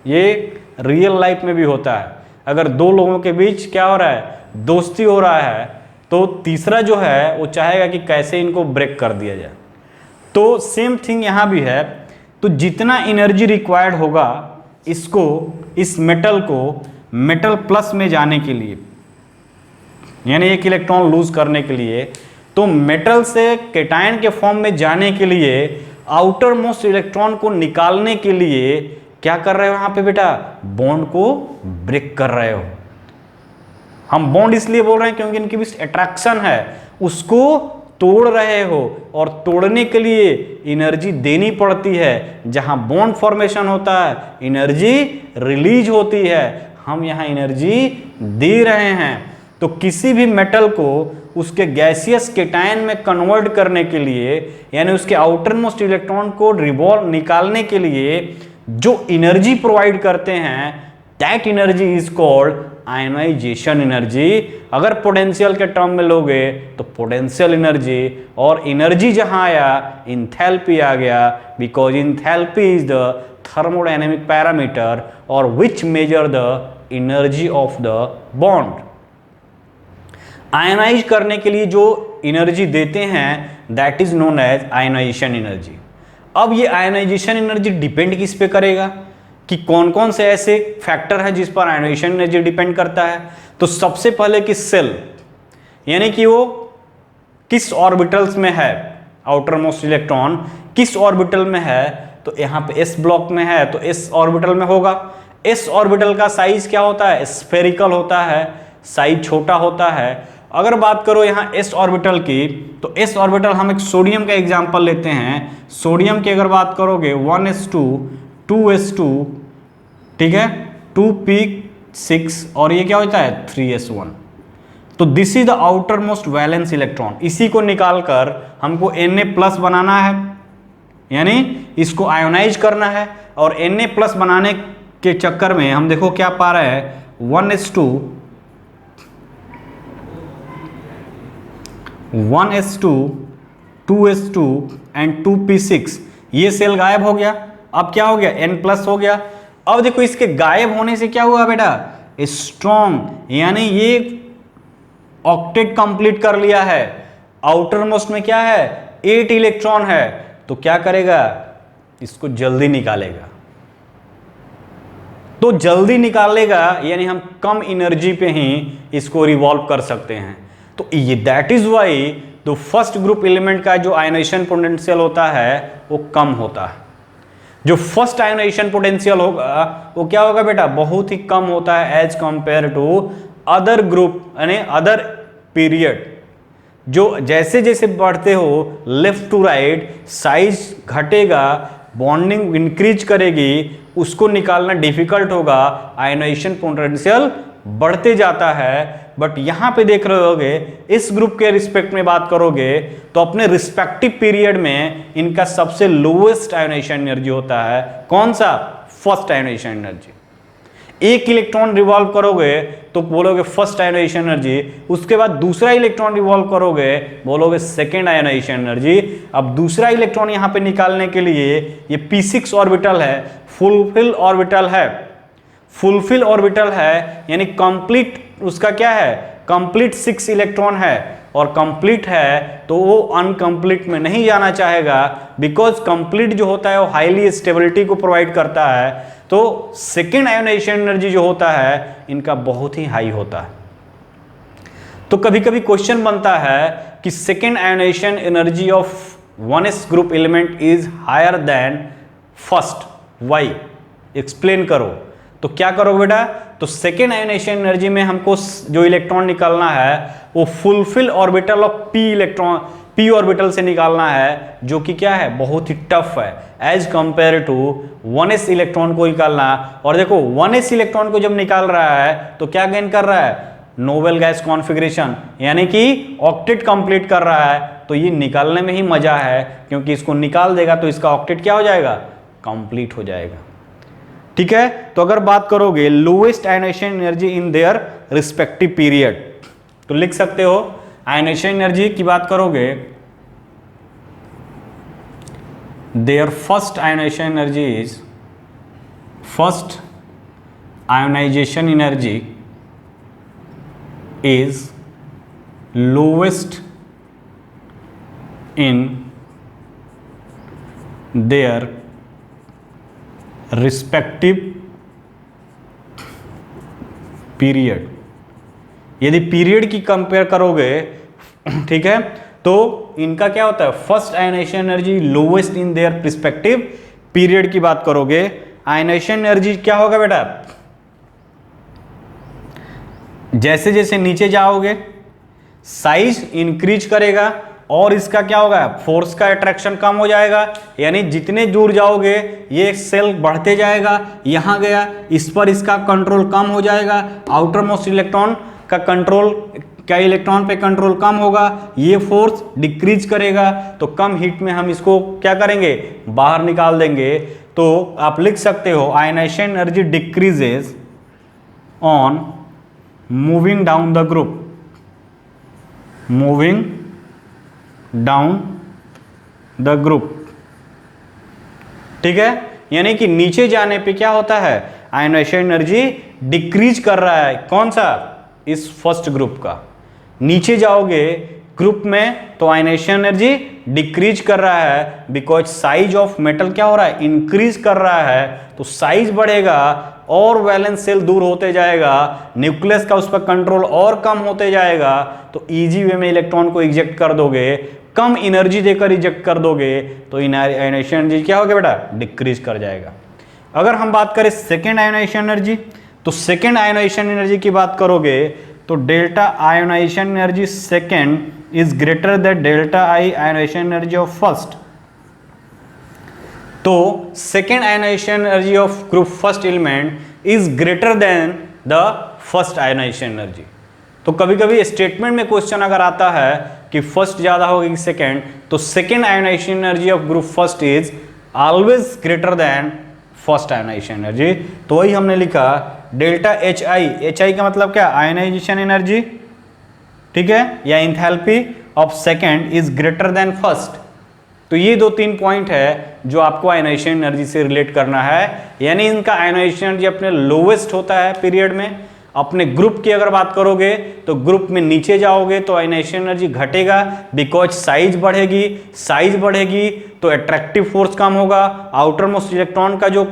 ये रियल लाइफ में भी होता है। अगर दो लोगों के बीच क्या हो रहा है? दोस्ती हो रहा है, तो तीसरा जो है वो चाहेगा कि कैसे इनको ब्रेक कर दिया जाए। तो सेम थिंग यहाँ भी है। तो जितना एनर्जी रिक्वायर्ड होगा इसको, इस मेटल को मेटल प्लस में जाने के लिए, यानी एक इलेक्ट्रॉन लूज करने के लिए, तो मेटल से कैटायन के फॉर्म में जाने के लिए आउटर मोस्ट इलेक्ट्रॉन को निकालने के लिए क्या कर रहे हो यहाँ पे बेटा? बॉन्ड को ब्रेक कर रहे हो। हम बॉन्ड इसलिए बोल रहे हैं क्योंकि इनके बीच अट्रैक्शन है, उसको तोड़ रहे हो, और तोड़ने के लिए एनर्जी देनी पड़ती है। जहां बॉन्ड फॉर्मेशन होता है एनर्जी रिलीज होती है, हम यहां एनर्जी दे रहे हैं। तो किसी भी मेटल को उसके गैसियस कैटायन में कन्वर्ट करने के लिए, यानी उसके आउटर मोस्ट इलेक्ट्रॉन को रिवॉल्व निकालने के लिए जो एनर्जी प्रोवाइड करते हैं, that energy is called ionization energy. अगर पोटेंशियल के टर्म में लोगे तो पोटेंशियल एनर्जी, और एनर्जी जहां आया इंथैल्पी आ गया, because enthalpy is the thermodynamic parameter और which measure the energy of the bond. Ionize करने के लिए जो एनर्जी देते हैं that is known as ionization energy. अब ये आयनाइजेशन एनर्जी डिपेंड किस पे करेगा कि कौन कौन से ऐसे फैक्टर हैं जिस पर आयनाइजेशन एनर्जी डिपेंड करता है? तो सबसे पहले कि सेल, यानी कि वो किस ऑर्बिटल्स में है, आउटर मोस्ट इलेक्ट्रॉन किस ऑर्बिटल में है। तो यहाँ पे एस ब्लॉक में है तो एस ऑर्बिटल में होगा। एस ऑर्बिटल का साइज क्या होता है? स्फेरिकल होता है, साइज छोटा होता है। अगर बात करो यहाँ एस ऑर्बिटल की, तो एस ऑर्बिटल हम एक सोडियम का एग्जांपल लेते हैं। सोडियम की अगर बात करोगे 1s2 2s2, ठीक है, 2p6, और ये क्या होता है 3s1। तो this is the outer most valence electron. इसी को निकालकर हमको Na+ बनाना है, यानी इसको आयोनाइज करना है। और Na+ बनाने के चक्कर में हम देखो क्या पा रहे हैं, 1s2 2s2 एंड 2p6, ये सेल गायब हो गया। अब क्या हो गया? N+ हो गया। अब देखो इसके गायब होने से क्या हुआ बेटा? स्ट्रॉन्ग, यानी ये ऑक्टेट कंप्लीट कर लिया है। आउटर मोस्ट में क्या है? 8 इलेक्ट्रॉन है। तो क्या करेगा? इसको जल्दी निकालेगा। तो जल्दी निकालेगा यानी हम कम एनर्जी पे ही इसको रिवॉल्व कर सकते हैं। तो ये दैट इज वाई तो फर्स्ट ग्रुप एलिमेंट का जो आयनाइजेशन पोटेंशियल होता है वो कम होता है। जो फर्स्ट आयनाइजेशन पोटेंशियल होगा वो क्या होगा बेटा? बहुत ही कम होता है as compare to other group, यानी अदर पीरियड। जो जैसे जैसे बढ़ते हो लेफ्ट टू राइट, साइज घटेगा, बॉन्डिंग इंक्रीज करेगी, उसको निकालना डिफिकल्ट होगा, आयनाइजेशन पोटेंशियल बढ़ते जाता है। बट यहां पे देख रहे होगे इस ग्रुप के रिस्पेक्ट में बात करोगे तो अपने रिस्पेक्टिव पीरियड में इनका सबसे लोएस्ट आयनाइजेशन एनर्जी होता है। कौन सा? First ionization energy. एक इलेक्ट्रॉन रिवॉल्व करोगे तो बोलोगे फर्स्ट आयनाइजेशन एनर्जी, उसके बाद दूसरा इलेक्ट्रॉन रिवॉल्व करोगे बोलोगे सेकेंड आयनाइजेशन एनर्जी। अब दूसरा इलेक्ट्रॉन यहां पे निकालने के लिए ये p6 ऑर्बिटल है, फुलफिल ऑर्बिटल है। फुलफिल ऑर्बिटल है यानी कंप्लीट, उसका क्या है? कंप्लीट 6 इलेक्ट्रॉन है, और कंप्लीट है तो वो अनकंप्लीट में नहीं जाना चाहेगा, बिकॉज कंप्लीट जो होता है वो हाईली स्टेबिलिटी को प्रोवाइड करता है। तो सेकेंड आयोनाइजेशन एनर्जी जो होता है इनका बहुत ही हाई होता है। तो कभी कभी क्वेश्चन बनता है कि second ionization energy of 1s group element is higher than first, why? Explain करो। तो क्या करोगे बेटा? तो सेकेंड आयोनाइजेशन एनर्जी में हमको जो इलेक्ट्रॉन निकालना है वो fulfil orbital of p electron, p orbital से निकालना है, जो कि क्या है? बहुत ही टफ है as compare to 1s electron को निकालना। और देखो 1s इलेक्ट्रॉन को जब निकाल रहा है तो क्या गेन कर रहा है? नोबेल गैस कॉन्फ़िगरेशन, यानी कि ऑक्टेट कंप्लीट कर रहा है, तो ये निकालने में ही मजा है, क्योंकि इसको निकाल देगा तो इसका ऑक्टेट क्या हो जाएगा, कंप्लीट हो जाएगा। ठीक है, तो अगर बात करोगे lowest ionization energy in their respective period, तो लिख सकते हो आयनाइजेशन एनर्जी की बात करोगे, their first ionization energy is, first ionization energy is lowest in their respective period। यदि पीरियड की कंपेयर करोगे, ठीक है, तो इनका क्या होता है, first ionization energy lowest in their respective period की बात करोगे, आयनाइजेशन एनर्जी क्या होगा बेटा, जैसे जैसे नीचे जाओगे साइज इंक्रीज करेगा और इसका क्या होगा, फोर्स का अट्रैक्शन कम हो जाएगा, यानी जितने दूर जाओगे ये सेल बढ़ते जाएगा, यहां गया इस पर इसका कंट्रोल कम हो जाएगा, आउटर मोस्ट इलेक्ट्रॉन का कंट्रोल, क्या इलेक्ट्रॉन पे कंट्रोल कम होगा, ये फोर्स डिक्रीज करेगा, तो कम हीट में हम इसको क्या करेंगे, बाहर निकाल देंगे। तो आप लिख सकते हो ionization energy decreases on moving down the group, moving down the group, ठीक है, यानी कि नीचे जाने पे क्या होता है, आयनाइजेशन एनर्जी डिक्रीज कर रहा है, कौन सा, इस फर्स्ट ग्रुप का। नीचे जाओगे ग्रुप में तो आयनाइजेशन एनर्जी डिक्रीज कर रहा है, बिकॉज साइज ऑफ मेटल क्या हो रहा है, इंक्रीज कर रहा है, तो साइज बढ़ेगा और वैलेंस सेल दूर होते जाएगा, न्यूक्लियस का उस पर कंट्रोल और कम होते जाएगा, तो इजी वे में इलेक्ट्रॉन को इजेक्ट कर दोगे, कम एनर्जी देकर इजेक्ट कर दोगे, तो आयनाइजेशन एनर्जी क्या होगा बेटा, डिक्रीज कर जाएगा। अगर हम बात करें सेकेंड आयनाइजेशन एनर्जी, तो सेकेंड आयनाइजेशन एनर्जी की बात करोगे तो delta ionization energy second is greater than delta I ionization energy of first. तो second ionization energy of group first element is greater than the first ionization energy. तो कभी कभी statement में question अगर आता है कि फर्स्ट ज्यादा होगी कि सेकेंड, तो second ionization energy of group first is always greater than first ionization energy. तो वही हमने लिखा डेल्टा एच आई का मतलब क्या, आयनाइजेशन एनर्जी, ठीक है, या enthalpy of second is greater than first. तो ये दो तीन पॉइंट है जो आपको आयनाइजेशन एनर्जी से रिलेट करना है, यानी इनका आयनाइजेशन एनर्जी अपने लोवेस्ट होता है पीरियड में। अपने ग्रुप की अगर बात करोगे तो ग्रुप में नीचे जाओगे तो आयनाइजेशन एनर्जी घटेगा, बिकॉज साइज बढ़ेगी तो अट्रैक्टिव फोर्स कम होगा, आउटर मोस्ट इलेक्ट्रॉन का जो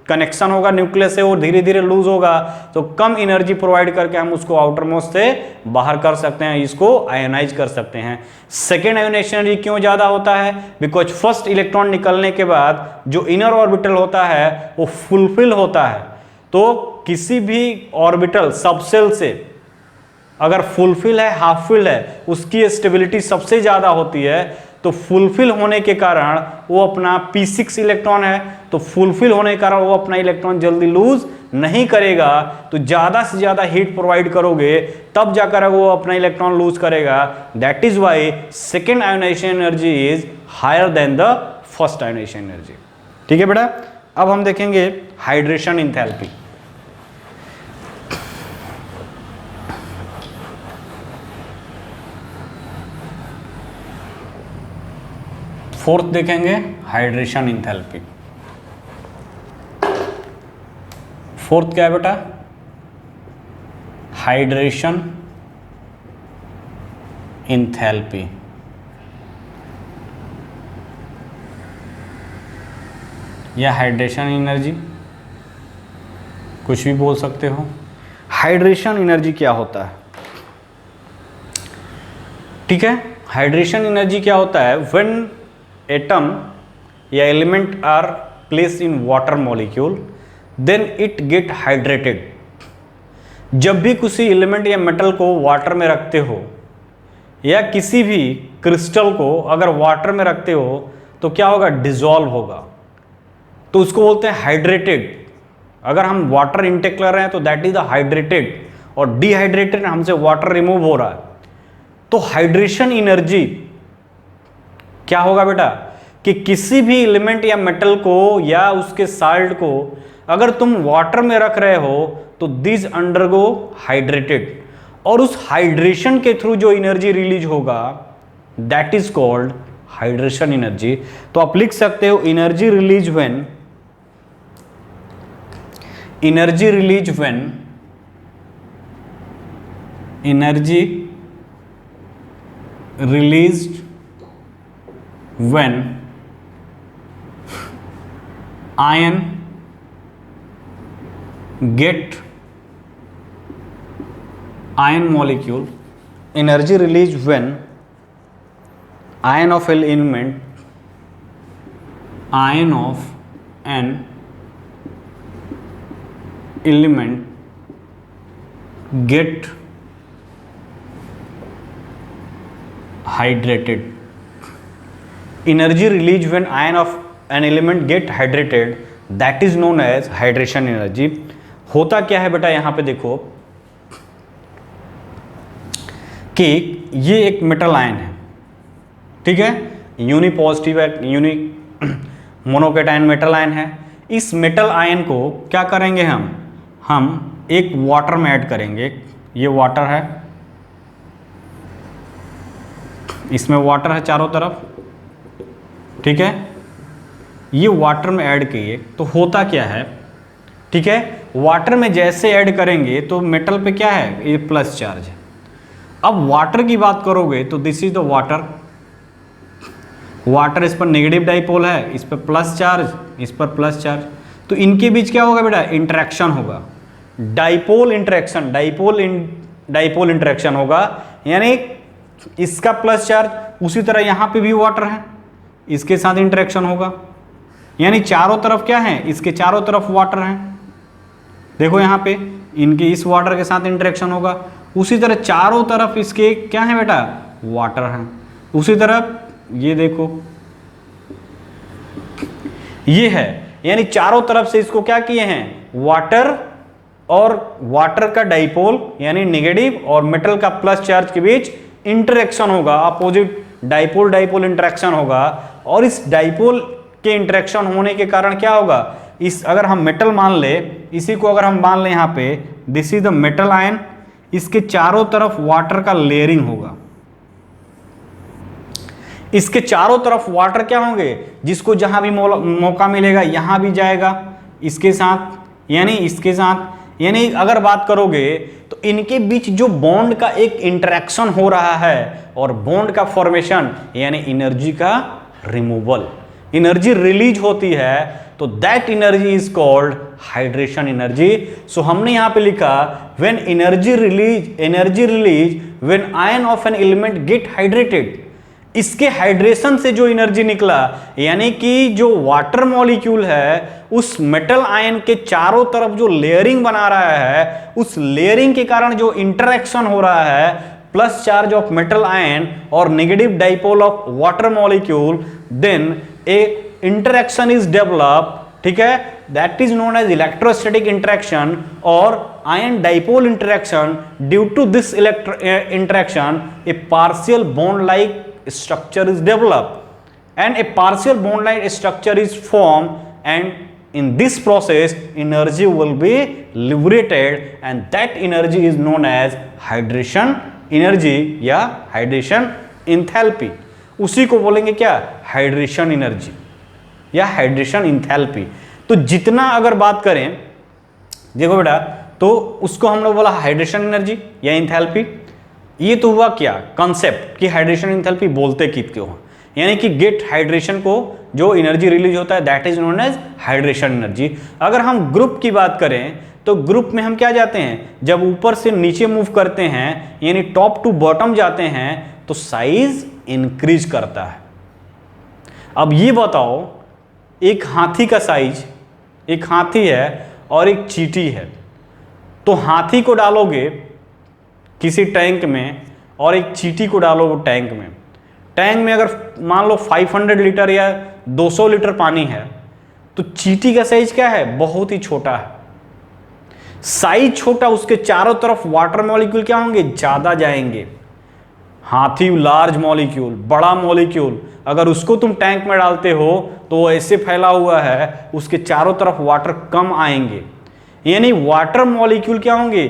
कनेक्शन होगा न्यूक्लियस से वो धीरे धीरे लूज होगा, तो कम एनर्जी प्रोवाइड करके हम उसको आउटर मोस्ट से बाहर कर सकते हैं, इसको आयोनाइज कर सकते हैं। सेकेंड आयोनाइजेशन एनर्जी क्यों ज्यादा होता है, बिकॉज फर्स्ट इलेक्ट्रॉन निकलने के बाद जो इनर ऑर्बिटल होता है वो फुलफिल होता है। तो किसी भी ऑर्बिटल सबसेल से अगर फुलफिल है, हाफ फिल है, उसकी स्टेबिलिटी सबसे ज्यादा होती है। तो फुलफिल होने के कारण वो अपना p6 इलेक्ट्रॉन है, तो फुलफिल होने के कारण वो अपना इलेक्ट्रॉन जल्दी लूज नहीं करेगा, तो ज्यादा से ज्यादा हीट प्रोवाइड करोगे तब जाकर वो अपना इलेक्ट्रॉन लूज करेगा। That is why second ionization energy is higher than the first ionization energy. ठीक है बेटा, अब हम देखेंगे हाइड्रेशन एंथैल्पी। फोर्थ देखेंगे हाइड्रेशन एंथैल्पी। फोर्थ क्या है बेटा, हाइड्रेशन एंथैल्पी। या हाइड्रेशन एनर्जी, कुछ भी बोल सकते हो। हाइड्रेशन एनर्जी क्या होता है, ठीक है। हाइड्रेशन एनर्जी क्या होता है, व्हेन एटम या element are placed in water molecule then it get hydrated. जब भी किसी एलिमेंट या मेटल को वाटर में रखते हो या किसी भी क्रिस्टल को अगर वाटर में रखते हो तो क्या होगा, डिसॉल्व होगा, तो उसको बोलते हैं हाइड्रेटेड। अगर हम वाटर इनटेक कर रहे हैं तो दैट इज द हाइड्रेटेड, और डिहाइड्रेटेड हमसे वाटर रिमूव हो रहा है। तो हाइड्रेशन एनर्जी क्या होगा बेटा कि किसी भी एलिमेंट या मेटल को या उसके साल्ट को अगर तुम वाटर में रख रहे हो तो दिस अंडरगो हाइड्रेटेड, और उस हाइड्रेशन के थ्रू जो एनर्जी रिलीज होगा that is called hydration energy. तो आप लिख सकते हो energy release when energy released when ion get ion molecule, energy released when ion of an element, ion of an element get hydrated. Energy released when ion of an element get hydrated, that is known as hydration energy. होता क्या है बेटा, यहां पे देखो कि ये एक मेटल आयन है, ठीक है, यूनि पॉजिटिव है, यूनि मोनोकेटायन मेटल आयन है। इस मेटल आयन को क्या करेंगे हम एक वाटर में ऐड करेंगे। ये वाटर है, इसमें वाटर है चारों तरफ, ठीक है। ये वाटर में ऐड किए तो होता क्या है, ठीक है, वाटर में जैसे ऐड करेंगे तो मेटल पे क्या है, ये प्लस चार्ज है। अब वाटर की बात करोगे तो दिस इज द वाटर, इस पर नेगेटिव डाइपोल है, इस पर प्लस चार्ज, इस पर प्लस चार्ज, तो इनके बीच क्या होगा बेटा, इंटरेक्शन होगा, डाइपोल इंटरेक्शन, डाइपोल इंटरेक्शन होगा, यानी इसका प्लस चार्ज, उसी तरह यहां पे भी वाटर है, इसके साथ इंटरेक्शन होगा, यानी चारों तरफ क्या है, इसके चारों तरफ वाटर है। देखो यहां पे इनके इस वाटर के साथ इंटरेक्शन होगा, उसी तरह चारों तरफ इसके क्या है बेटा, वाटर है। उसी तरफ ये देखो ये है, यानी चारों तरफ से इसको क्या किए हैं, वाटर और वाटर का डाइपोल यानी नेगेटिव और मेटल का प्लस चार्ज के बीच इंटरेक्शन होगा, अपोजिट डाइपोल डाइपोल इंटरेक्शन होगा। और इस डाइपोल के इंटरेक्शन होने के कारण क्या होगा, इस अगर हम मेटल मान ले, इसी को अगर हम मान ले यहाँ पे, this is the metal ion, इसके चारों तरफ वाटर का लेयरिंग होगा, इसके चारों तरफ वाटर क्या होंगे, जिसको जहां भी मौका मिलेगा यहां भी जाएगा, इसके साथ यानी इसके साथ, यानी अगर बात करोगे तो इनके बीच जो बॉन्ड का एक इंटरेक्शन हो रहा है और बॉन्ड का फॉर्मेशन यानी एनर्जी का रिमूवल, एनर्जी रिलीज होती है, तो that energy is called hydration energy. So हमने यहां पे लिखा when energy release when ion of an element get hydrated, इसके हाइड्रेशन से जो एनर्जी निकला, यानी कि जो वाटर मॉलिक्यूल है उस मेटल आयन के चारों तरफ जो लेयरिंग बना रहा है, उस लेयरिंग के कारण जो इंटरेक्शन हो रहा है, plus charge of metal ion और negative dipole of water molecule, then a interaction is develop, ठीक है, that is known as electrostatic interaction और ion dipole interaction. Due to this interaction a partial bond like structure is developed and a partial bond like structure is formed, and in this process energy will be liberated and that energy is known as hydration energy या hydration enthalpy। उसी को बोलेंगे क्या, hydration energy या hydration enthalpy। तो जितना अगर बात करें देखो बेटा, तो उसको हम लोग बोला हाइड्रेशन एनर्जी या इंथैल्पी। ये तो हुआ क्या कॉन्सेप्ट कि हाइड्रेशन इंथैल्पी बोलते क्यों, यानी कि गेट हाइड्रेशन को जो एनर्जी रिलीज होता है that is known as hydration energy. अगर हम ग्रुप की बात करें तो ग्रुप में हम क्या जाते हैं, जब ऊपर से नीचे मूव करते हैं यानी टॉप टू बॉटम जाते हैं तो साइज इंक्रीज करता है। अब ये बताओ, एक हाथी का साइज, एक हाथी है और एक चींटी है, तो हाथी को डालोगे किसी टैंक में और एक चींटी को डालो टैंक में, टैंक में अगर मान लो 500 लीटर या 200 लीटर पानी है तो चींटी का साइज क्या है, बहुत ही छोटा है। साइज छोटा, उसके चारों तरफ वाटर मॉलिक्यूल क्या होंगे, ज्यादा जाएंगे। हाथी लार्ज मॉलिक्यूल, बड़ा मॉलिक्यूल, अगर उसको तुम टैंक में डालते हो तो वो ऐसे फैला हुआ है, उसके चारों तरफ वाटर कम आएंगे, यानी वाटर मॉलिक्यूल क्या होंगे,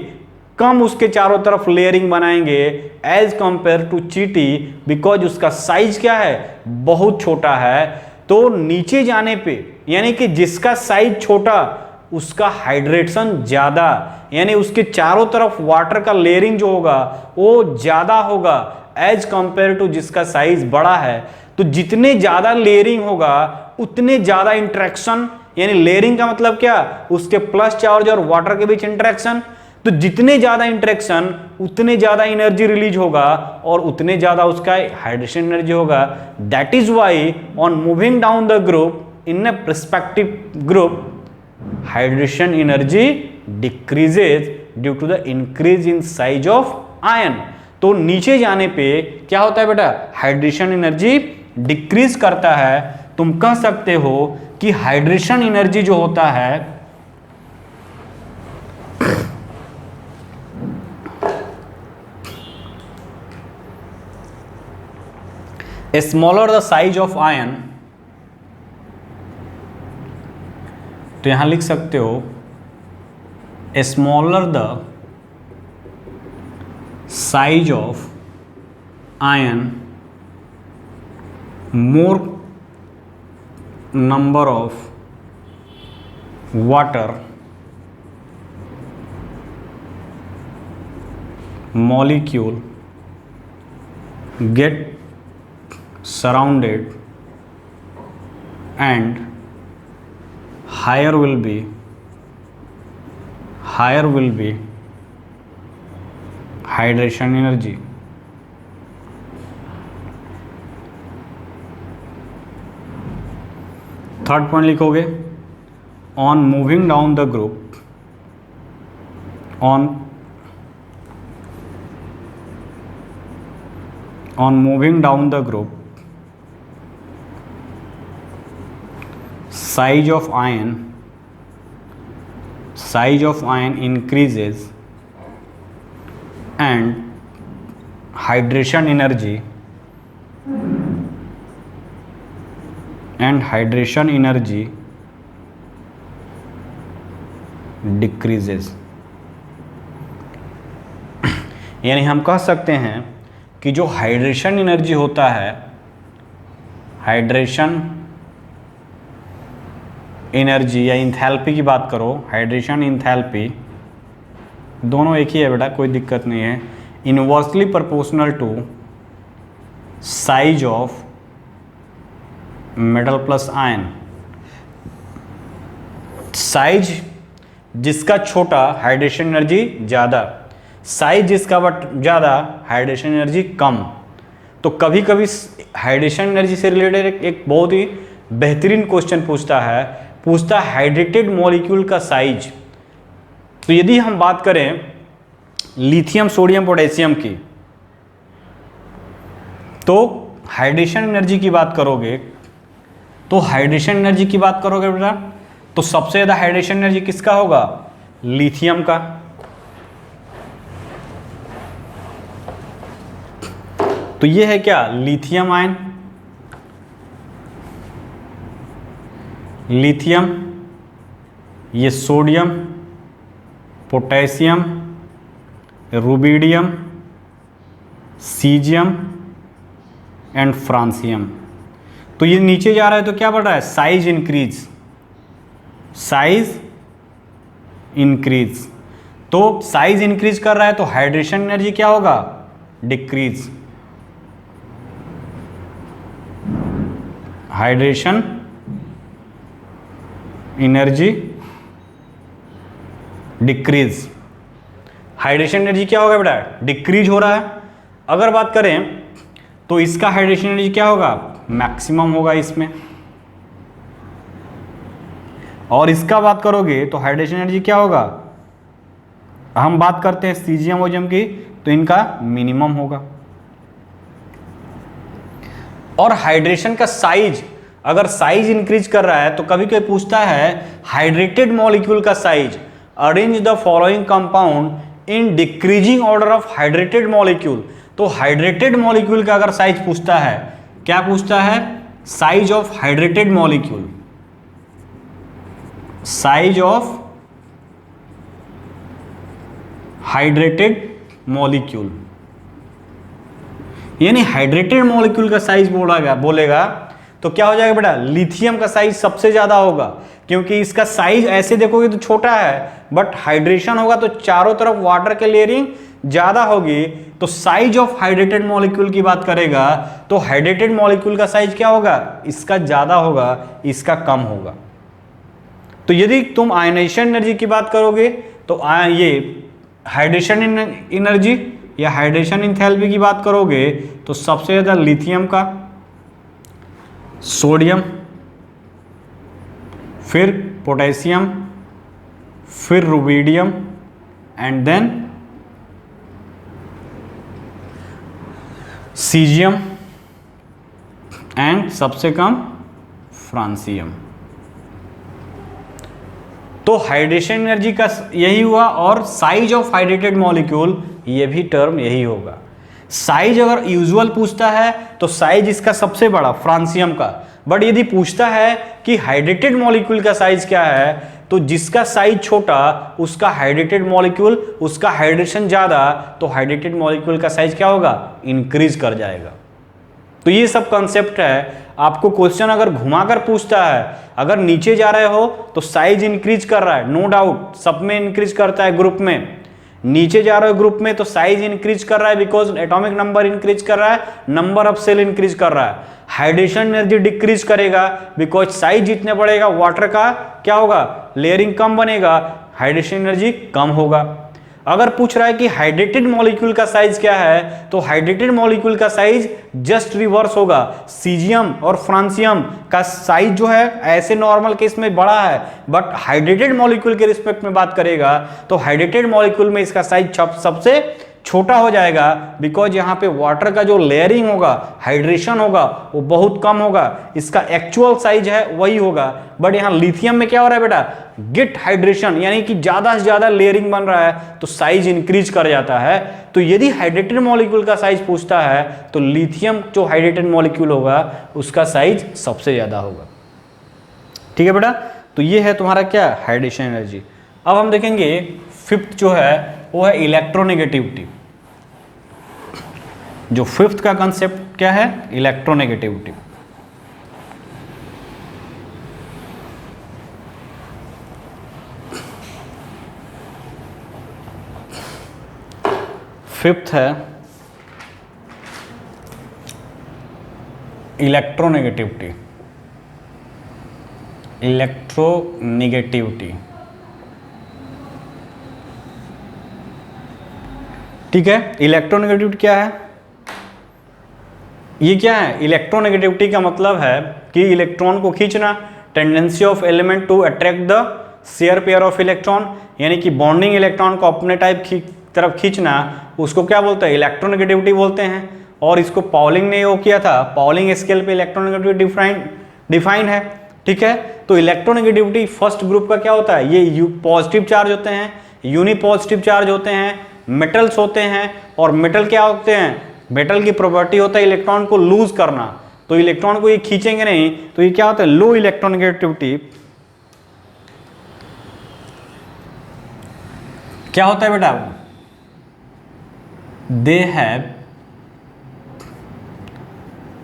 कम उसके चारों तरफ लेयरिंग बनाएंगे एज कंपेयर टू चींटी, बिकॉज उसका साइज क्या है, बहुत छोटा है। तो नीचे जाने पे, यानी कि जिसका साइज छोटा उसका हाइड्रेशन ज्यादा, यानी उसके चारों तरफ वाटर का लेयरिंग जो होगा वो ज्यादा होगा एज कंपेयर टू जिसका साइज बड़ा है। तो जितने ज्यादा लेयरिंग होगा उतने ज्यादा इंटरेक्शन, यानी लेयरिंग का मतलब क्या, उसके प्लस चार्ज और वाटर के बीच इंटरेक्शन। तो जितने ज्यादा इंटरेक्शन उतने ज्यादा एनर्जी रिलीज होगा और उतने ज्यादा उसका हाइड्रेशन एनर्जी होगा। That is why on moving down the group in a perspective group, hydration energy decreases due to the increase in size of ion. तो नीचे जाने पे क्या होता है बेटा, हाइड्रेशन एनर्जी डिक्रीज करता है। तुम कह सकते हो कि हाइड्रेशन एनर्जी जो होता है smaller the size of ion, तो यहां लिख सकते हो smaller the size of ion, more number of water molecule get surrounded and higher will be hydration energy. Third point लिखोगे on moving down the group, on moving down the group, size of ion increases and hydration energy decreases। यानी हम कह सकते हैं कि जो hydration energy होता है, हाइड्रेशन एनर्जी या इंथैल्पी की बात करो, हाइड्रेशन इंथैल्पी दोनों एक ही है बेटा, कोई दिक्कत नहीं है, inversely proportional to size of metal plus ion. Size जिसका छोटा हाइड्रेशन एनर्जी ज़्यादा, साइज जिसका बट ज़्यादा हाइड्रेशन एनर्जी कम। तो कभी कभी हाइड्रेशन एनर्जी से रिलेटेड एक बहुत ही बेहतरीन क्वेश्चन पूछता है हाइड्रेटेड मॉलिक्यूल का साइज। तो यदि हम बात करें लिथियम सोडियम पोटेशियम की, तो हाइड्रेशन एनर्जी की बात करोगे बेटा, तो सबसे ज़्यादा हाइड्रेशन एनर्जी किसका होगा, लिथियम का। तो ये है क्या, लिथियम आयन, लिथियम, ये sodium, potassium, rubidium, caesium and francium. तो ये नीचे जा रहा है तो क्या बढ़ रहा है, साइज इंक्रीज। तो साइज इंक्रीज कर रहा है तो हाइड्रेशन एनर्जी क्या होगा, decrease. Hydration energy decrease, hydration energy क्या होगा बेटा, डिक्रीज हो रहा है। अगर बात करें तो इसका हाइड्रेशन एनर्जी क्या होगा, मैक्सिमम होगा इसमें। और इसका बात करोगे तो हाइड्रेशन एनर्जी क्या होगा, हम बात करते हैं सीजियम ओजियम की, तो इनका मिनिमम होगा। और हाइड्रेशन का साइज, अगर साइज इंक्रीज कर रहा है तो कभी कोई पूछता है हाइड्रेटेड मॉलिक्यूल का size, arrange the following compound in decreasing order of hydrated molecule. तो हाइड्रेटेड मॉलिक्यूल का अगर साइज पूछता है, क्या पूछता है? Size of hydrated molecule, size of hydrated molecule, यानी हाइड्रेटेड मॉलिक्यूल का साइज बोलेगा तो क्या हो जाएगा बेटा? लिथियम का साइज सबसे ज्यादा होगा, क्योंकि इसका साइज ऐसे देखोगे तो छोटा है, बट हाइड्रेशन होगा तो चारों तरफ वाटर के लेयरिंग ज्यादा होगी। तो साइज ऑफ हाइड्रेटेड मॉलिक्यूल की बात करेगा तो हाइड्रेटेड मॉलिक्यूल का साइज क्या होगा? इसका ज्यादा होगा, इसका कम होगा। तो यदि तुम आयनाइजेशन एनर्जी की बात करोगे तो ये हाइड्रेशन एनर्जी या हाइड्रेशन एंथैल्पी की बात करोगे तो सबसे ज्यादा लिथियम का, सोडियम, फिर पोटेशियम, फिर rubidium and then caesium and सबसे कम फ्रांसियम। तो हाइड्रेशन एनर्जी का यही हुआ, और साइज ऑफ हाइड्रेटेड मॉलिक्यूल ये भी टर्म यही होगा। साइज अगर यूजुअल पूछता है तो साइज इसका सबसे बड़ा फ्रांसियम का, बट यदि पूछता है कि हाइड्रेटेड मॉलिक्यूल का साइज क्या है तो जिसका साइज छोटा उसका हाइड्रेटेड मॉलिक्यूल, उसका हाइड्रेशन ज्यादा, तो हाइड्रेटेड मॉलिक्यूल का साइज क्या होगा? इंक्रीज कर जाएगा। तो ये सब कंसेप्ट है। आपको क्वेश्चन अगर घुमाकर पूछता है, अगर नीचे जा रहे हो तो साइज इंक्रीज कर रहा है, नो डाउट, सब में इंक्रीज करता है ग्रुप में। नीचे जा रहे हो ग्रुप में तो साइज इंक्रीज कर रहा है, बिकॉज एटॉमिक नंबर इंक्रीज कर रहा है, नंबर ऑफ सेल इंक्रीज कर रहा है। हाइड्रेशन एनर्जी डिक्रीज करेगा, बिकॉज साइज जितने बढ़ेगा वाटर का क्या होगा? लेयरिंग कम बनेगा, हाइड्रेशन एनर्जी कम होगा। अगर पूछ रहा है कि हाइड्रेटेड मॉलिक्यूल का साइज क्या है तो हाइड्रेटेड मॉलिक्यूल का साइज जस्ट रिवर्स होगा। सीजियम और फ्रांसियम का साइज जो है ऐसे नॉर्मल केस में बड़ा है, बट हाइड्रेटेड मॉलिक्यूल के रिस्पेक्ट में बात करेगा तो हाइड्रेटेड मॉलिक्यूल में इसका साइज सबसे छोटा हो जाएगा, बिकॉज यहाँ पे वाटर का जो लेयरिंग होगा, हाइड्रेशन होगा, वो बहुत कम होगा। इसका एक्चुअल साइज है वही होगा, बट यहाँ लिथियम में क्या हो रहा है बेटा? गेट हाइड्रेशन, यानी कि ज्यादा से ज्यादा लेयरिंग बन रहा है तो साइज इंक्रीज कर जाता है। तो यदि हाइड्रेटेड मॉलिक्यूल का साइज पूछता है तो लिथियम जो हाइड्रेटेड मॉलिक्यूल होगा उसका साइज सबसे ज्यादा होगा। ठीक है बेटा, तो ये है तुम्हारा क्या? Hydration energy. अब हम देखेंगे फिफ्थ जो है वो है इलेक्ट्रोनेगेटिविटी। जो फिफ्थ का कंसेप्ट क्या है? इलेक्ट्रोनेगेटिविटी। फिफ्थ है इलेक्ट्रोनेगेटिविटी। इलेक्ट्रोनेगेटिविटी, ठीक है। इलेक्ट्रोनेगेटिविटी क्या है? ये क्या है? इलेक्ट्रोनेगेटिविटी का मतलब है कि इलेक्ट्रॉन को खींचना, tendency of element to attract the share pair of electron, यानी कि बॉन्डिंग इलेक्ट्रॉन को अपने तरफ खींचना, उसको क्या बोलते हैं? इलेक्ट्रोनेगेटिविटी बोलते हैं। और इसको पॉलिंग ने वो किया था, पॉलिंग स्केल पे इलेक्ट्रोनेगेटिविटी डिफाइन है। ठीक है, तो इलेक्ट्रोनेगेटिविटी फर्स्ट ग्रुप का क्या होता है? ये पॉजिटिव चार्ज होते हैं, यूनि पॉजिटिव चार्ज होते हैं, मेटल्स होते हैं। और मेटल क्या होते हैं? मेटल की प्रॉपर्टी होता है इलेक्ट्रॉन को लूज करना, तो इलेक्ट्रॉन को ये खींचेंगे नहीं, तो ये क्या होता है? लो इलेक्ट्रोनेगेटिविटी। क्या होता है बेटा? They have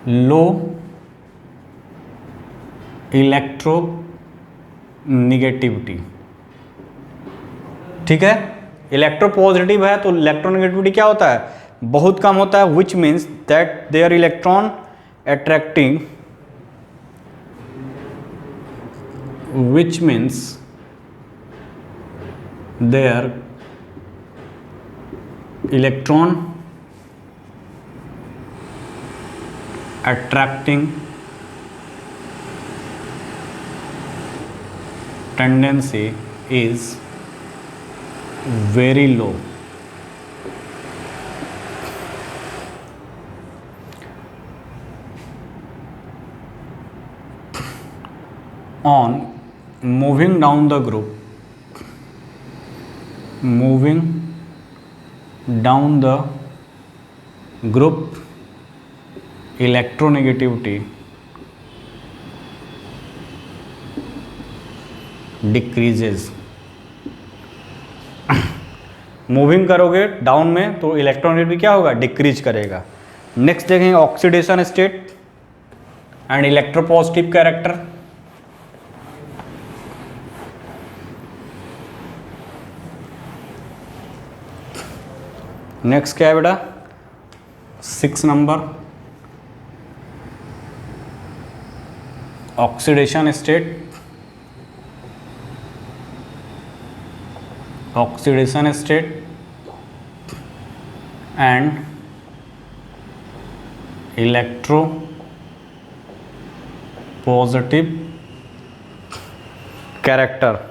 low electronegativity. ठीक है, इलेक्ट्रो पॉजिटिव है तो इलेक्ट्रोनेगेटिविटी क्या होता है? बहुत कम होता है, which means that there electron attracting, which means there electron attracting tendency is very low. On moving down the group, moving down the group electronegativity decreases. Moving करोगे डाउन में तो इलेक्ट्रोनेगेटिविटी क्या होगा, डिक्रीज करेगा। नेक्स्ट देखेंगे oxidation state and electropositive character. Next क्या है बेटा, 6 number oxidation state, oxidation state and electro positive character.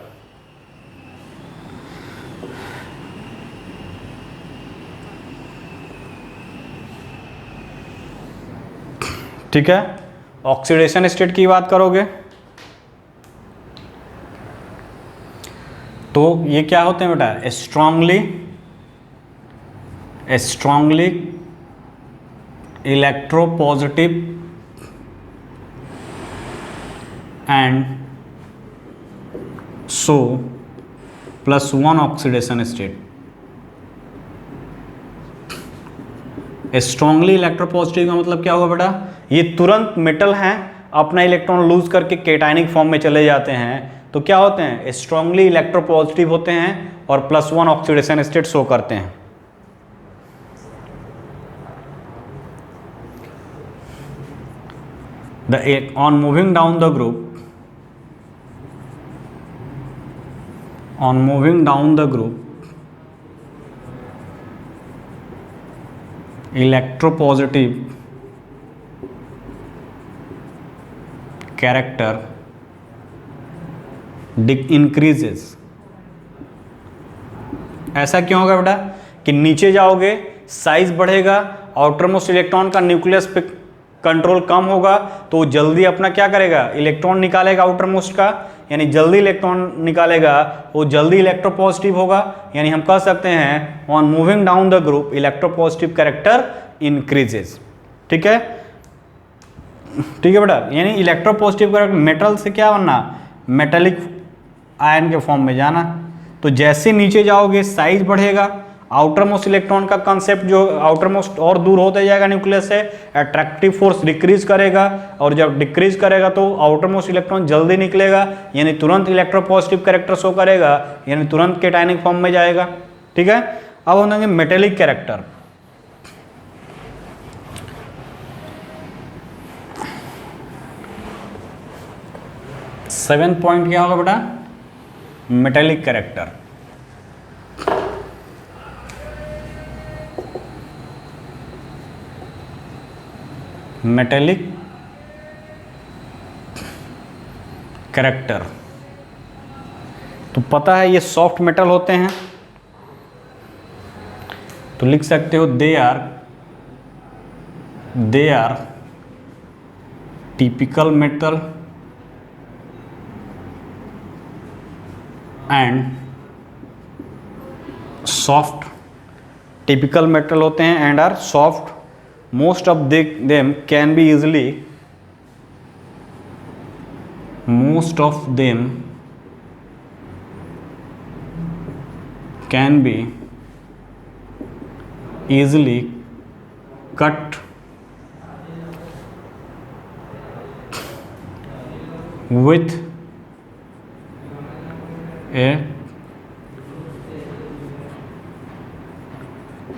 ठीक है, ऑक्सीडेशन स्टेट की बात करोगे तो ये क्या होते हैं बेटा, strongly electropositive and so +1 oxidation state. Strongly electropositive का मतलब क्या होगा बेटा, ये तुरंत मेटल हैं, अपना इलेक्ट्रॉन लूज करके केटाइनिक फॉर्म में चले जाते हैं, तो क्या होते हैं, स्ट्रांगली इलेक्ट्रोपॉजिटिव होते हैं और +1 ऑक्सीडेशन स्टेट शो करते हैं। On moving down the group, electropositive character increases। ऐसा क्यों होगा बेटा कि नीचे जाओगे साइज बढ़ेगा, आउटर मोस्ट इलेक्ट्रॉन का न्यूक्लियस पे कंट्रोल कम होगा तो जल्दी अपना क्या करेगा, इलेक्ट्रॉन निकालेगा आउटर मोस्ट का, यानी जल्दी इलेक्ट्रॉन निकालेगा, वो जल्दी इलेक्ट्रोपॉजिटिव होगा। यानी हम कह सकते हैं on moving down the group electropositive character increases. ठीक है, ठीक है बेटा, यानी इलेक्ट्रोपॉजिटिव कैरेक्टर मेटल से क्या बनना, मेटेलिक आयन के फॉर्म में जाना। तो जैसे नीचे जाओगे साइज बढ़ेगा, आउटर मोस्ट इलेक्ट्रॉन का कंसेप्ट जो आउटर मोस्ट और दूर होते जाएगा न्यूक्लियस से, अट्रैक्टिव फोर्स डिक्रीज करेगा, और जब डिक्रीज करेगा तो आउटर मोस्ट इलेक्ट्रॉन जल्दी निकलेगा, यानी तुरंत इलेक्ट्रोपॉजिटिव कैरेक्टर शो करेगा, यानी तुरंत केटाइनिक फॉर्म में जाएगा। ठीक है, अब हम देंगे मेटेलिक कैरेक्टर। सेवेंथ पॉइंट क्या होगा बेटा, मेटेलिक कैरेक्टर। मेटेलिक कैरेक्टर तो पता है ये सॉफ्ट मेटल होते हैं, तो लिख सकते हो they are typical metal and soft. Typical metal होते हैं and are soft. Most of them can be easily cut with a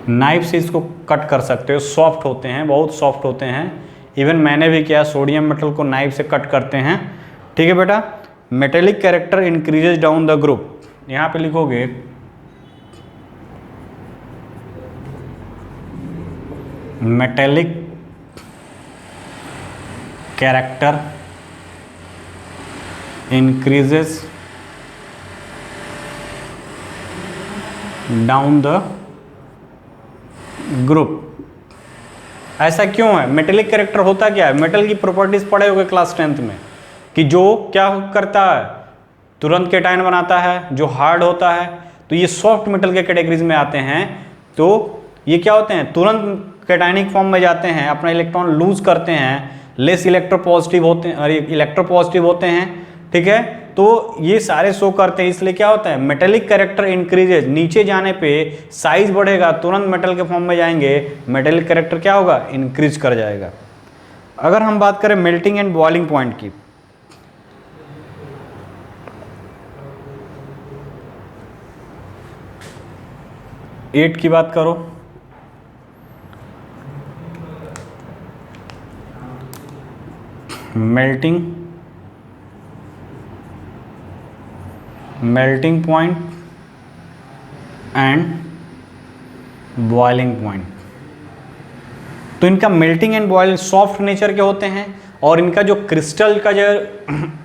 knife से इसको कट कर सकते हो। सॉफ्ट होते हैं, बहुत सॉफ्ट होते हैं, इवन मैंने भी किया, सोडियम मेटल को नाइफ से कट करते हैं। ठीक है बेटा, metallic character increases down the group, यहां पे लिखोगे metallic character increases down the group. ऐसा क्यों है, मेटेलिक कैरेक्टर होता क्या है, मेटल की प्रॉपर्टीज पढ़े होगे क्लास 10th में, कि जो क्या करता है, तुरंत केटायन बनाता है, जो हार्ड होता है तो ये सॉफ्ट मेटल के कैटेगरीज में आते हैं। तो ये क्या होते हैं, तुरंत कैटायनिक फॉर्म में जाते हैं, अपना इलेक्ट्रॉन लूज करते हैं, लेस इलेक्ट्रोपॉजिटिव होते हैं, इलेक्ट्रोपॉजिटिव होते हैं, ठीक है। तो ये सारे शो करते हैं, इसलिए क्या होता है, मेटेलिक कैरेक्टर इंक्रीजेज, नीचे जाने पे साइज बढ़ेगा, तुरंत मेटल के फॉर्म में जाएंगे, मेटेलिक कैरेक्टर क्या होगा, इंक्रीज कर जाएगा। अगर हम बात करें मेल्टिंग एंड बॉइलिंग पॉइंट की, एट की बात करो, melting point and boiling point. तो इनका melting and boiling soft nature के होते हैं, और इनका जो क्रिस्टल का जो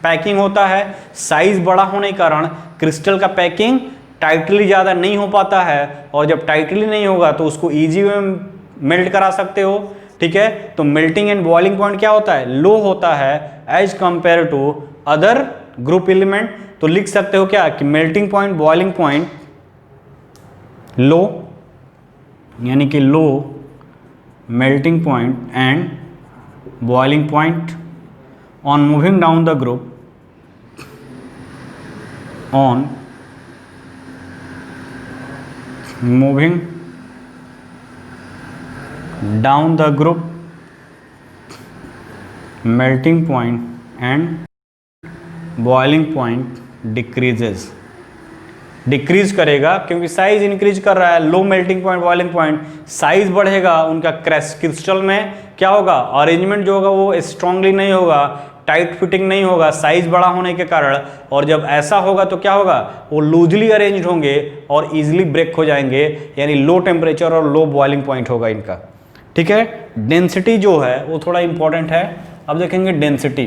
पैकिंग होता है, साइज बड़ा होने के कारण क्रिस्टल का पैकिंग टाइटली ज़्यादा नहीं हो पाता है, और जब टाइटली नहीं होगा तो उसको ईजी में मेल्ट करा सकते हो, ठीक है। तो मेल्टिंग एंड बॉइलिंग पॉइंट क्या होता है, लो होता है as compare to other group element. तो लिख सकते हो क्या कि melting point, boiling point low, यानी कि low melting point and boiling point on moving down the group, on moving down the group, melting point and boiling point decreases, decrease करेगा क्योंकि साइज इंक्रीज कर रहा है। Low melting point, boiling point, size बढ़ेगा, उनका crystal में क्या होगा, अरेंजमेंट जो होगा वो स्ट्रांगली नहीं होगा, टाइट फिटिंग नहीं होगा, साइज बड़ा होने के कारण। और जब ऐसा होगा तो क्या होगा, वो लूजली अरेंज्ड होंगे और इजीली ब्रेक हो जाएंगे, यानी लो टेम्परेचर और लो बॉइलिंग पॉइंट होगा इनका, ठीक है। डेंसिटी जो है वो थोड़ा इंपॉर्टेंट है। अब देखेंगे डेंसिटी,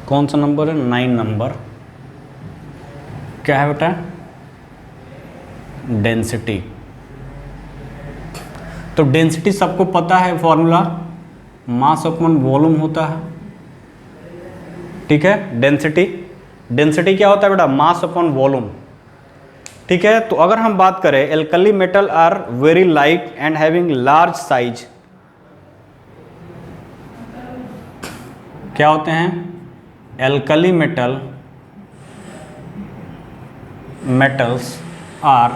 कौन सा नंबर है, 9 नंबर, क्या है बेटा, डेंसिटी। तो डेंसिटी सबको पता है, फॉर्मूला मास अपॉन वॉल्यूम होता है, ठीक है। डेंसिटी क्या होता है बेटा, मास अपॉन वॉल्यूम, ठीक है। तो अगर हम बात करें, alkali metal are very light and having large size, क्या होते हैं, alkali metals are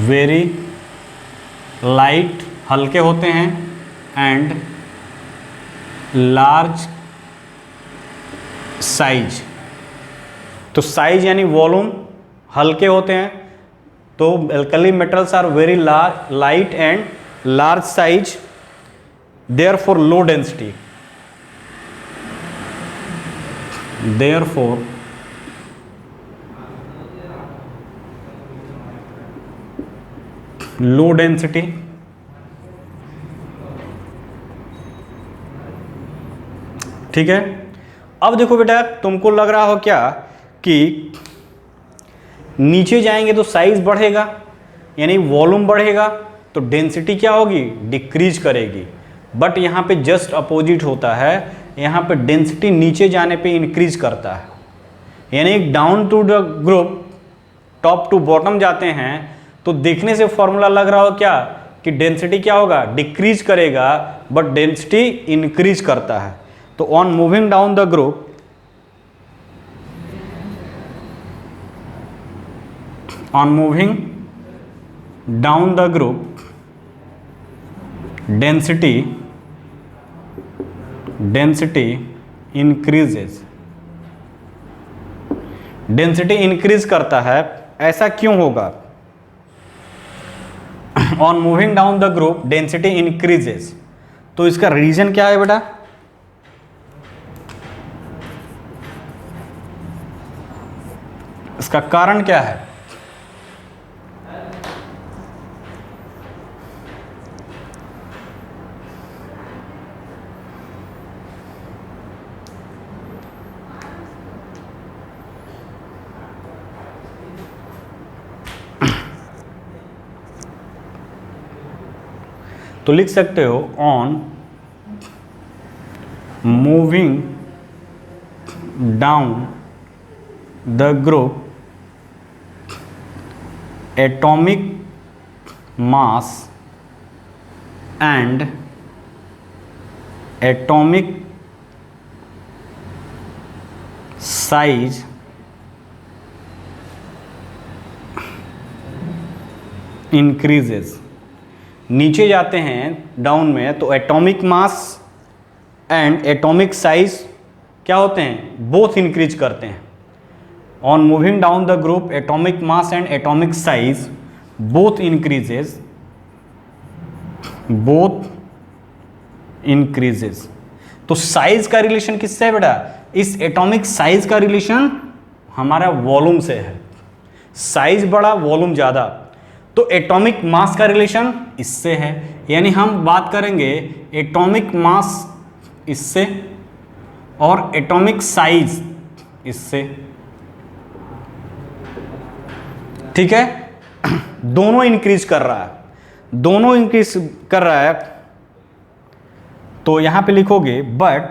very light, हल्के होते हैं, एंड लार्ज साइज। तो साइज यानी वॉल्यूम, हल्के होते हैं, तो alkali metals are very light and large size, therefore low density, therefore low density, ठीक है। अब देखो बेटा, तुमको लग रहा हो क्या कि नीचे जाएंगे तो साइज बढ़ेगा, यानी वॉल्यूम बढ़ेगा, तो डेंसिटी क्या होगी, डिक्रीज करेगी। बट यहाँ पे जस्ट अपोजिट होता है, यहाँ पे डेंसिटी नीचे जाने पे इंक्रीज करता है, यानी down to the group, top to bottom जाते हैं, तो देखने से फॉर्मूला लग रहा हो क्या कि डेंसिटी क्या होगा, डिक्रीज करेगा, बट डेंसिटी इंक्रीज करता है। तो on moving down the group, on moving down the group, density increases, density increase करता है। ऐसा क्यों होगा, on moving down the group density increases, तो इसका रीजन क्या है बेटा, इसका कारण क्या है, तो लिख सकते हो on moving down the group atomic mass and atomic size increases. नीचे जाते हैं डाउन में तो atomic mass and atomic size क्या होते हैं, बोथ इंक्रीज करते हैं। On moving down the group atomic mass and atomic size both increases, both increases. तो साइज का रिलेशन किससे है बेटा, इस एटॉमिक साइज का रिलेशन हमारा वॉल्यूम से है। साइज बड़ा वॉल्यूम ज़्यादा, तो एटॉमिक मास का रिलेशन इससे है। यानी हम बात करेंगे एटॉमिक मास इससे और एटॉमिक साइज इससे, ठीक है। दोनों इंक्रीज कर रहा है, दोनों इंक्रीज कर रहा है। तो यहां पे लिखोगे but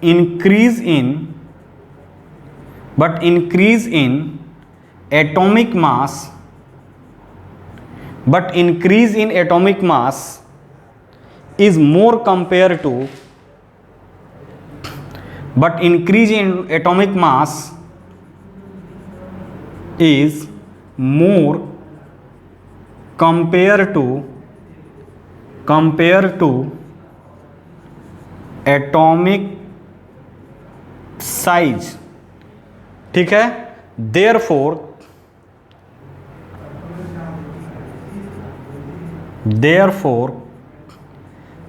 increase in atomic mass, but increase in atomic mass is more compared to, but increase in atomic mass is more compared to atomic size, ठीक है। therefore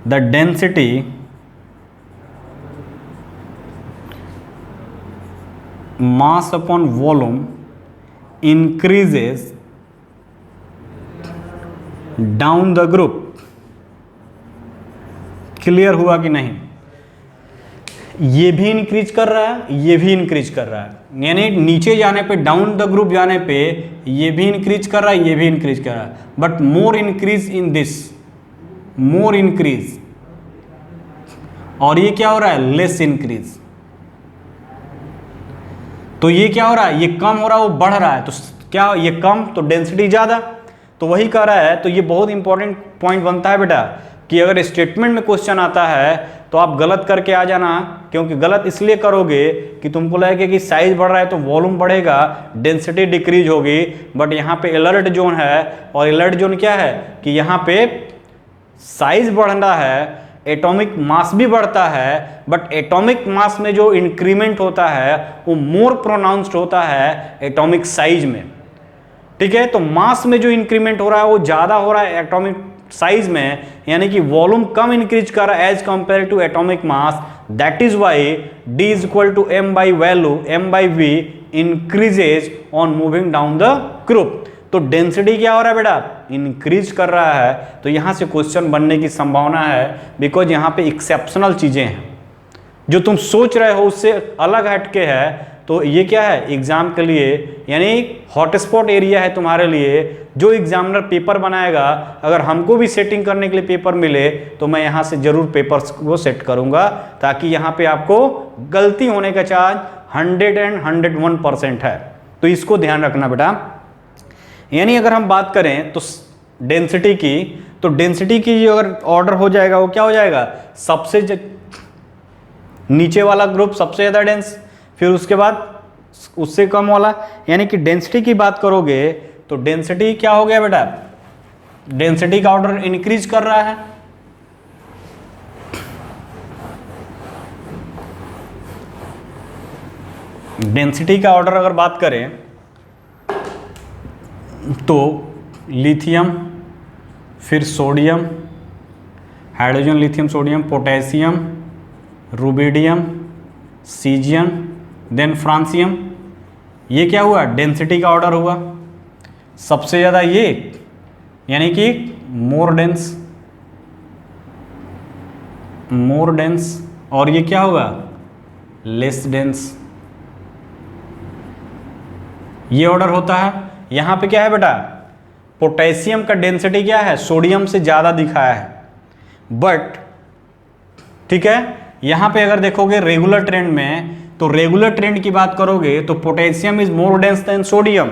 the density mass upon volume increases down the group। Clear हुआ कि नहीं, ये भी increase कर रहा है, ये भी इंक्रीज कर रहा है। यानी नीचे जाने पे, डाउन द ग्रुप जाने पे ये भी इंक्रीज कर रहा है, ये भी इंक्रीज कर रहा है, but more increase in this, more increase. और ये क्या हो रहा है, लेस इंक्रीज। तो ये क्या हो रहा है, ये कम हो रहा है, वो बढ़ रहा है। तो क्या, ये कम तो डेंसिटी ज़्यादा, तो वही कह रहा है। तो ये बहुत इंपॉर्टेंट पॉइंट बनता है बेटा कि अगर स्टेटमेंट में क्वेश्चन आता है तो आप गलत करके आ जाना, क्योंकि गलत इसलिए करोगे कि तुमको लगेगा कि साइज बढ़ रहा है तो वॉल्यूम बढ़ेगा, डेंसिटी डिक्रीज होगी। बट यहाँ पे अलर्ट जोन है, और अलर्ट जोन क्या है कि यहाँ पे साइज बढ़ना है, एटॉमिक मास भी बढ़ता है, बट एटॉमिक मास में जो इंक्रीमेंट होता है वो मोर प्रोनाउंस्ड होता है एटॉमिक साइज में, ठीक है। तो मास में जो इंक्रीमेंट हो रहा है वो ज़्यादा हो रहा है एटॉमिक साइज में, यानी कि वॉल्यूम कम इंक्रीज कर रहा है as compare to atomic mass. That is why D is equal to m by value, m by v increases on moving down the group. तो डेंसिटी क्या हो रहा है बेटा, इंक्रीज कर रहा है। तो यहां से क्वेश्चन बनने की संभावना है, बिकॉज यहां पे एक्सेप्शनल चीजें हैं जो तुम सोच रहे हो उससे अलग हटके है। तो ये क्या है, एग्जाम के लिए यानी हॉटस्पॉट एरिया है तुम्हारे लिए। जो एग्जामिनर पेपर बनाएगा, अगर हमको भी सेटिंग करने के लिए पेपर मिले तो मैं यहाँ से जरूर पेपर्स को सेट करूँगा, ताकि यहाँ पे आपको गलती होने का चांस 101% है। तो इसको ध्यान रखना बेटा। यानी अगर हम बात करें तो डेंसिटी की, तो डेंसिटी की अगर ऑर्डर हो जाएगा वो क्या हो जाएगा, सबसे नीचे वाला ग्रुप सबसे ज़्यादा डेंस, फिर उसके बाद उससे कम वाला। यानी कि डेंसिटी की बात करोगे तो डेंसिटी क्या हो गया बेटा, डेंसिटी का ऑर्डर इंक्रीज कर रहा है। डेंसिटी का ऑर्डर अगर बात करें तो लिथियम, फिर sodium, hydrogen, lithium, sodium, potassium, rubidium, caesium, then francium. ये क्या हुआ, डेंसिटी का ऑर्डर हुआ सबसे ज़्यादा ये, यानी कि मोर डेंस। और ये क्या होगा, लेस डेंस। ये ऑर्डर होता है। यहाँ पे क्या है बेटा, पोटेशियम का डेंसिटी क्या है, सोडियम से ज़्यादा दिखाया है। बट ठीक है, यहाँ पे अगर देखोगे रेगुलर ट्रेंड में, तो रेगुलर ट्रेंड की बात करोगे तो potassium is more dense then sodium.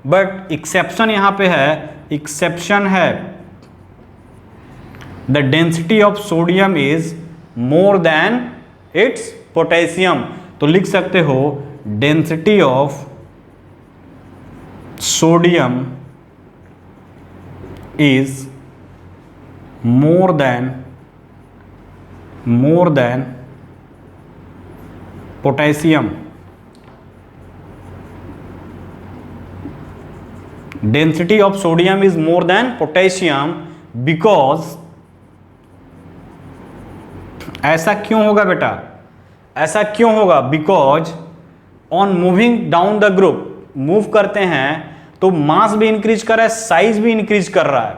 But exception यहाँ पे है, एक्सेप्शन है the density of sodium is more than it's potassium. तो लिख सकते हो density of sodium is more than potassium. Density of sodium is more than potassium because, ऐसा क्यों होगा बेटा, ऐसा क्यों होगा, because on moving down the group, move करते हैं तो मास भी इंक्रीज कर रहा है, साइज भी इंक्रीज कर रहा है।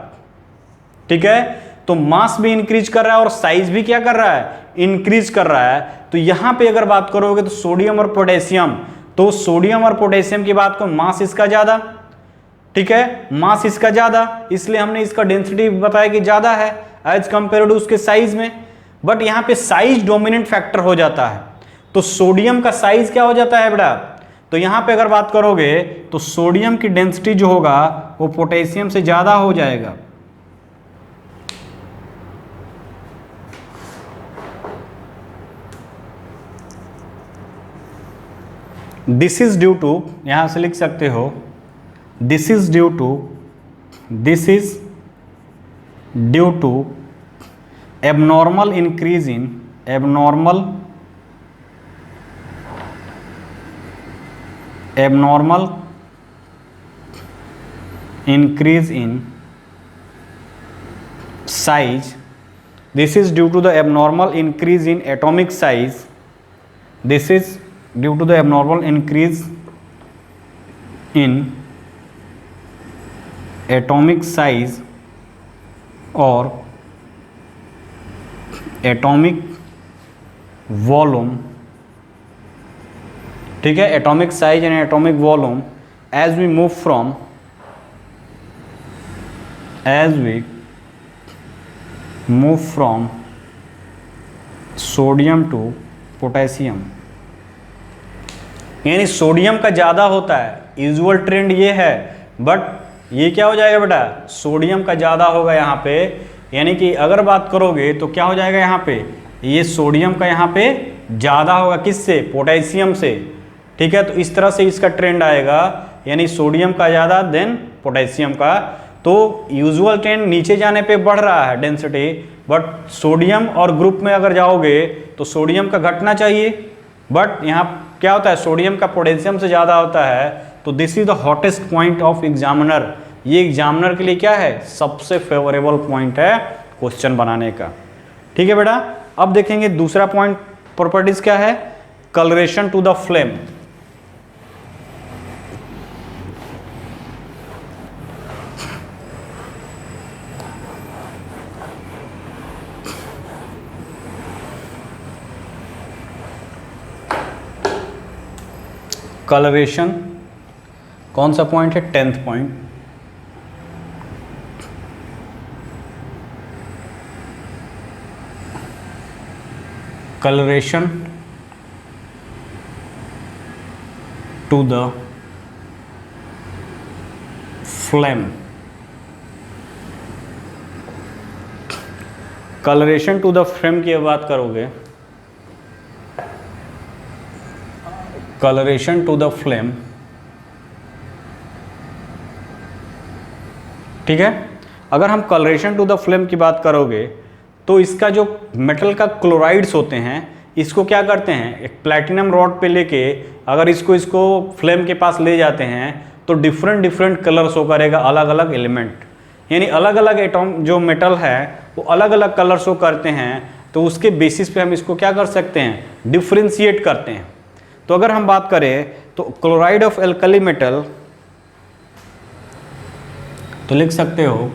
ठीक है, तो मास भी इंक्रीज कर रहा है और साइज भी क्या कर रहा है, इंक्रीज कर रहा है। तो यहां पे अगर बात करोगे तो सोडियम और पोटेशियम, तो सोडियम और पोटेशियम की बात करो, मास इसका ज्यादा, ठीक है, मास इसका ज्यादा, इसलिए हमने इसका डेंसिटी बताया कि ज्यादा है एज कंपेयर टू उसके साइज में। बट यहाँ पे साइज डोमिनेंट फैक्टर हो जाता है, तो सोडियम का साइज क्या हो जाता है बेटा, तो यहाँ पे अगर बात करोगे तो सोडियम की डेंसिटी जो होगा वो पोटेशियम से ज्यादा हो जाएगा। दिस इज ड्यू टू, यहां से लिख सकते हो this is due to abnormal increase in abnormal increase in size. This is due to the abnormal increase in atomic size. This is due to the abnormal increase in atomic size or atomic volume. ठीक है, atomic size and atomic volume as we move from sodium to potassium. यानी sodium का ज़्यादा होता है, usual trend ये है, but ये क्या हो जाएगा बेटा, सोडियम का ज़्यादा होगा यहाँ पे। यानी कि अगर बात करोगे तो क्या हो जाएगा यहाँ पे, ये सोडियम का यहाँ पे ज़्यादा होगा, किससे, पोटेशियम से। ठीक है, तो इस तरह से इसका ट्रेंड आएगा, यानी सोडियम का ज़्यादा देन पोटेशियम का। तो यूजुअल ट्रेंड नीचे जाने पे बढ़ रहा है डेंसिटी, बट सोडियम और ग्रुप में अगर जाओगे तो सोडियम का घटना चाहिए, बट यहाँ क्या होता है, सोडियम का पोटेशियम से ज़्यादा होता है। तो this is the hottest point of examiner. ये एग्जामिनर के लिए क्या है, सबसे फेवरेबल पॉइंट है क्वेश्चन बनाने का। ठीक है बेटा, अब देखेंगे दूसरा पॉइंट, प्रॉपर्टीज क्या है, coloration to the flame. Coloration कौन सा पॉइंट है, 10th point. coloration to the flame। Coloration to the flame की बात करोगे, कलरेशन टू द फ्लेम, ठीक है, अगर हम कलरेशन टू द फ्लेम की बात करोगे तो इसका जो मेटल का क्लोराइड्स होते हैं, इसको क्या करते हैं, एक प्लैटिनम रॉड पे लेके अगर इसको फ्लेम के पास ले जाते हैं तो डिफरेंट कलर शो करेगा, अलग अलग एलिमेंट, यानी अलग अलग एटॉम जो मेटल है वो अलग अलग कलर शो करते हैं। तो उसके बेसिस पे हम इसको क्या कर सकते हैं, डिफ्रेंशिएट करते हैं। तो अगर हम बात करें तो क्लोराइड ऑफ एल्कली मेटल, तो लिख सकते हो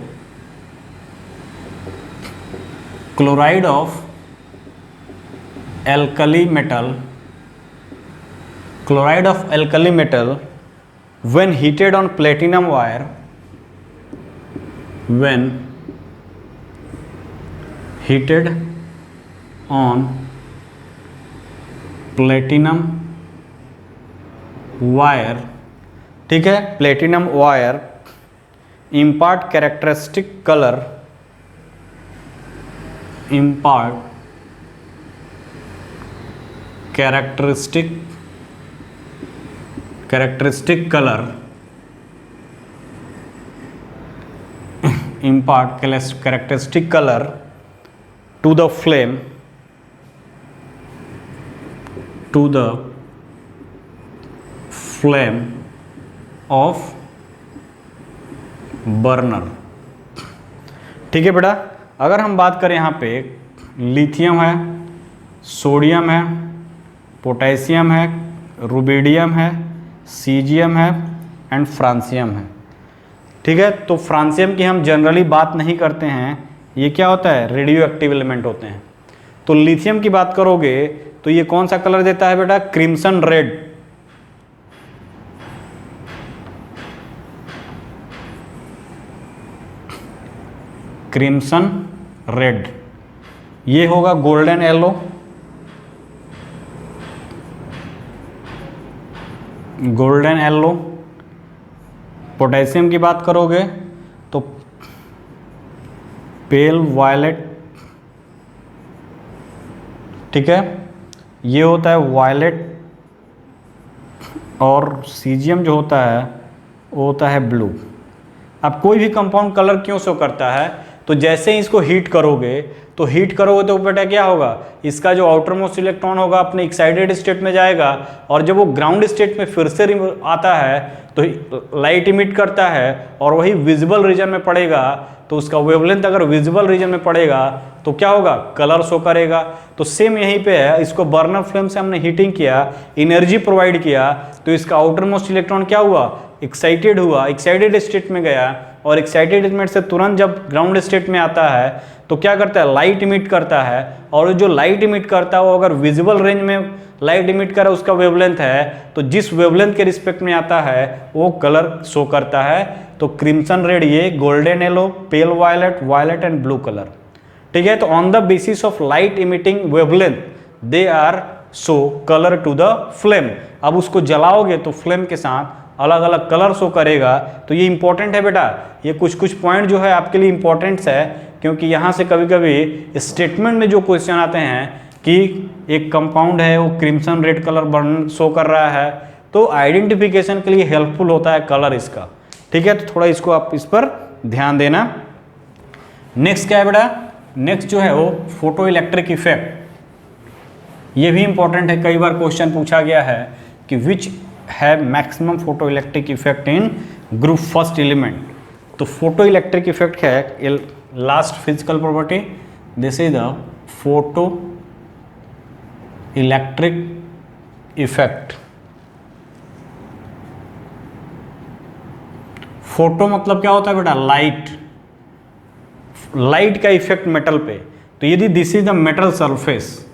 chloride of alkali metal, chloride of alkali metal when heated on platinum wire, when heated on platinum wire, ठीक है, platinum wire impart characteristic color, impart characteristic color, impart characteristic color to the flame, of burner। ठीक है बेटा, अगर हम बात करें यहाँ पे लिथियम है, सोडियम है, पोटेशियम है, रुबिडियम है, सीजियम है एंड फ्रांसियम है। ठीक है, तो फ्रांसियम की हम जनरली बात नहीं करते हैं, ये क्या होता है, रेडियो एक्टिव एलिमेंट होते हैं। तो लिथियम की बात करोगे तो ये कौन सा कलर देता है बेटा, क्रिम्सन रेड। क्रिम्सन रेड, ये होगा golden yellow, golden yellow. Potassium की बात करोगे तो पेल वायलेट, ठीक है, ये होता है वायलेट। और सीजियम जो होता है वो होता है ब्लू। अब कोई भी कंपाउंड कलर क्यों शो करता है, तो जैसे ही इसको हीट करोगे तो बेटा क्या होगा, इसका जो आउटर मोस्ट इलेक्ट्रॉन होगा अपने एक्साइटेड स्टेट में जाएगा, और जब वो ग्राउंड स्टेट में फिर से आता है तो लाइट इमिट करता है और वही विजिबल रीजन में पड़ेगा। तो उसका वेवलेंथ अगर विजिबल रीजन में पड़ेगा तो क्या होगा, कलर शो करेगा। तो सेम यहीं पे है, इसको बर्नर फ्लेम से हमने हीटिंग किया, एनर्जी प्रोवाइड किया, तो इसका आउटर मोस्ट इलेक्ट्रॉन क्या हुआ, एक्साइटेड हुआ, एक्साइटेड स्टेट में गया, और एक्साइटेड स्टेट से तुरंत जब ग्राउंड स्टेट में आता है तो क्या करता है, लाइट इमिट करता है। और जो लाइट इमिट करता है वो अगर विजिबल रेंज में लाइट इमिट कर उसका वेवलेंथ है, तो जिस वेवलेंथ के रिस्पेक्ट में आता है वो कलर शो करता है। तो क्रिम्सन रेड ये, golden yellow, pale violet, violet and blue colour. ठीक है, तो on the basis of light emitting wavelength they are show colour to the flame. अब उसको जलाओगे तो फ्लेम के साथ अलग अलग कलर शो करेगा। तो ये इंपॉर्टेंट है बेटा, ये कुछ पॉइंट जो है आपके लिए इंपॉर्टेंट है, क्योंकि यहाँ से कभी कभी स्टेटमेंट में जो क्वेश्चन आते हैं कि एक कंपाउंड है वो crimson red colour burn show कर रहा है, तो आइडेंटिफिकेशन के लिए हेल्पफुल होता है कलर इसका। ठीक है, तो थोड़ा इसको आप इस पर ध्यान देना। नेक्स्ट क्या है बेटा, नेक्स्ट जो है वो फोटो इलेक्ट्रिक इफेक्ट। ये भी इंपॉर्टेंट है, कई बार क्वेश्चन पूछा गया है कि विच है maximum photo electric effect in group first element. तो फोटो इलेक्ट्रिक इफेक्ट है last physical property, this is the photo electric effect. Photo मतलब क्या होता है बेटा, लाइट, लाइट का इफेक्ट मेटल पे। तो यदि this is the metal surface,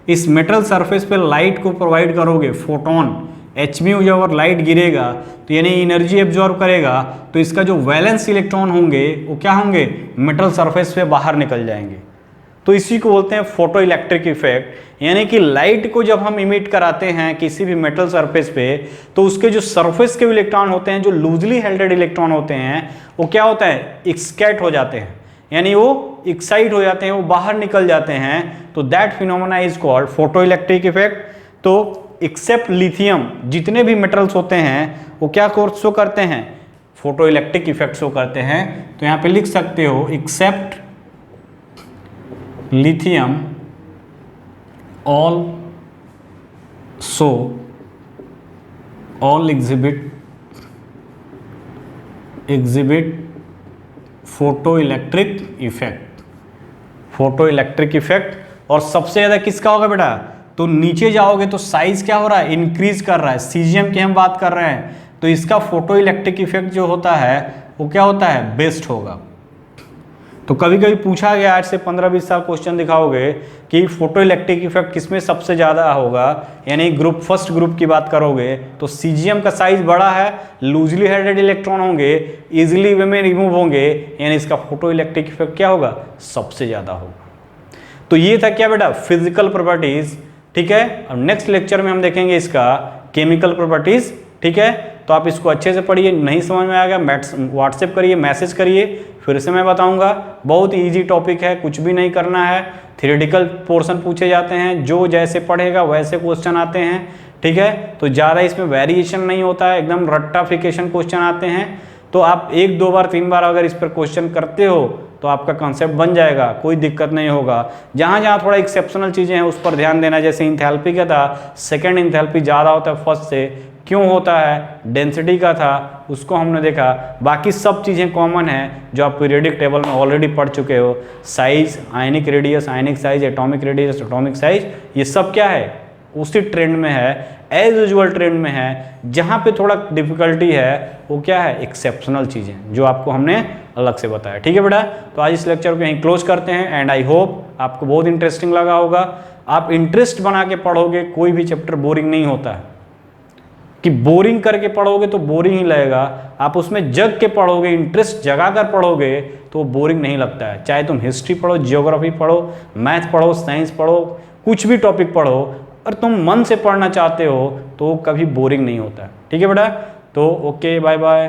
इस मेटल सरफेस पे लाइट को प्रोवाइड करोगे, फोटोन एचम्यू जब और लाइट गिरेगा तो यानी एनर्जी एब्जॉर्ब करेगा, तो इसका जो वैलेंस इलेक्ट्रॉन होंगे वो क्या होंगे, मेटल सरफेस पे बाहर निकल जाएंगे। तो इसी को बोलते हैं फोटो इलेक्ट्रिक इफेक्ट। यानी कि लाइट को जब हम इमिट कराते हैं किसी भी मेटल सरफेस पे, तो उसके जो सरफेस के इलेक्ट्रॉन होते हैं, जो लूजली हेल्डेड इलेक्ट्रॉन होते हैं, वो क्या होता है, एक्सकैट हो जाते हैं, यानी वो एक्साइट हो जाते हैं, वो बाहर निकल जाते हैं। तो that phenomena is called photo electric effect. तो एक्सेप्ट लिथियम जितने भी मेटल्स होते हैं वो क्या शो करते हैं, फोटो इलेक्ट्रिक इफेक्ट शो करते हैं। तो यहाँ पे लिख सकते हो except lithium all exhibit photo electric effect. Photo electric effect. और सबसे ज़्यादा किसका होगा बेटा, तो नीचे जाओगे तो साइज क्या हो रहा है, इंक्रीज कर रहा है। सीजियम की हम बात कर रहे हैं, तो इसका फोटो इलेक्ट्रिक इफेक्ट जो होता है वो क्या होता है, बेस्ट होगा। तो कभी कभी पूछा गया, आज से 15-20 साल क्वेश्चन दिखाओगे कि फोटो इलेक्ट्रिक इफेक्ट किसमें सबसे ज़्यादा होगा, यानी ग्रुप फर्स्ट ग्रुप की बात करोगे तो सीजीएम का साइज बड़ा है, लूजली हेडेड इलेक्ट्रॉन होंगे, इजीली वे में रिमूव होंगे, यानी इसका फोटो इलेक्ट्रिक इफेक्ट क्या होगा, सबसे ज़्यादा होगा। तो ये था क्या बेटा, फिजिकल प्रॉपर्टीज। ठीक है, अब नेक्स्ट लेक्चर में हम देखेंगे इसका केमिकल प्रॉपर्टीज। ठीक है, तो आप इसको अच्छे से पढ़िए, नहीं समझ में आएगा व्हाट्सएप करिए, मैसेज करिए, फिर से मैं बताऊंगा। बहुत इजी टॉपिक है, कुछ भी नहीं करना है, थ्योरेटिकल पोर्शन पूछे जाते हैं, जो जैसे पढ़ेगा वैसे क्वेश्चन आते हैं। ठीक है, तो ज़्यादा इसमें वेरिएशन नहीं होता है, एकदम रट्टाफिकेशन क्वेश्चन आते हैं। तो आप 1-2 बार 3 बार अगर इस पर क्वेश्चन करते हो तो आपका कंसेप्ट बन जाएगा, कोई दिक्कत नहीं होगा। जहाँ जहाँ थोड़ा एक्सेप्शनल चीज़ें हैं उस पर ध्यान देना, जैसे इंथैल्पी का था, सेकंड इंथैल्पी ज़्यादा होता है फर्स्ट से, क्यों होता है, डेंसिटी का था, उसको हमने देखा। बाकी सब चीज़ें कॉमन हैं जो आप पीरियोडिक टेबल में ऑलरेडी पढ़ चुके हो। साइज, आयनिक रेडियस, आयनिक size, atomic radius, atomic size, ये सब क्या है, उसी ट्रेंड में है, एज यूजुअल ट्रेंड में है। जहाँ पे थोड़ा डिफिकल्टी है वो क्या है, एक्सेप्शनल चीज़ें जो आपको हमने अलग से बताया। ठीक है बेटा, तो आज इस लेक्चर को यहीं क्लोज करते हैं एंड आई होप आपको बहुत इंटरेस्टिंग लगा होगा। आप इंटरेस्ट बना के पढ़ोगे, कोई भी चैप्टर बोरिंग नहीं होता है कि बोरिंग करके पढ़ोगे तो बोरिंग ही लगेगा। आप उसमें जग के पढ़ोगे, इंटरेस्ट जगा कर पढ़ोगे तो बोरिंग नहीं लगता है। चाहे तुम हिस्ट्री पढ़ो, जियोग्राफी पढ़ो, मैथ पढ़ो, साइंस पढ़ो, कुछ भी टॉपिक पढ़ो, और तुम मन से पढ़ना चाहते हो तो कभी बोरिंग नहीं होता है। ठीक है बेटा, तो ओके, बाय बाय।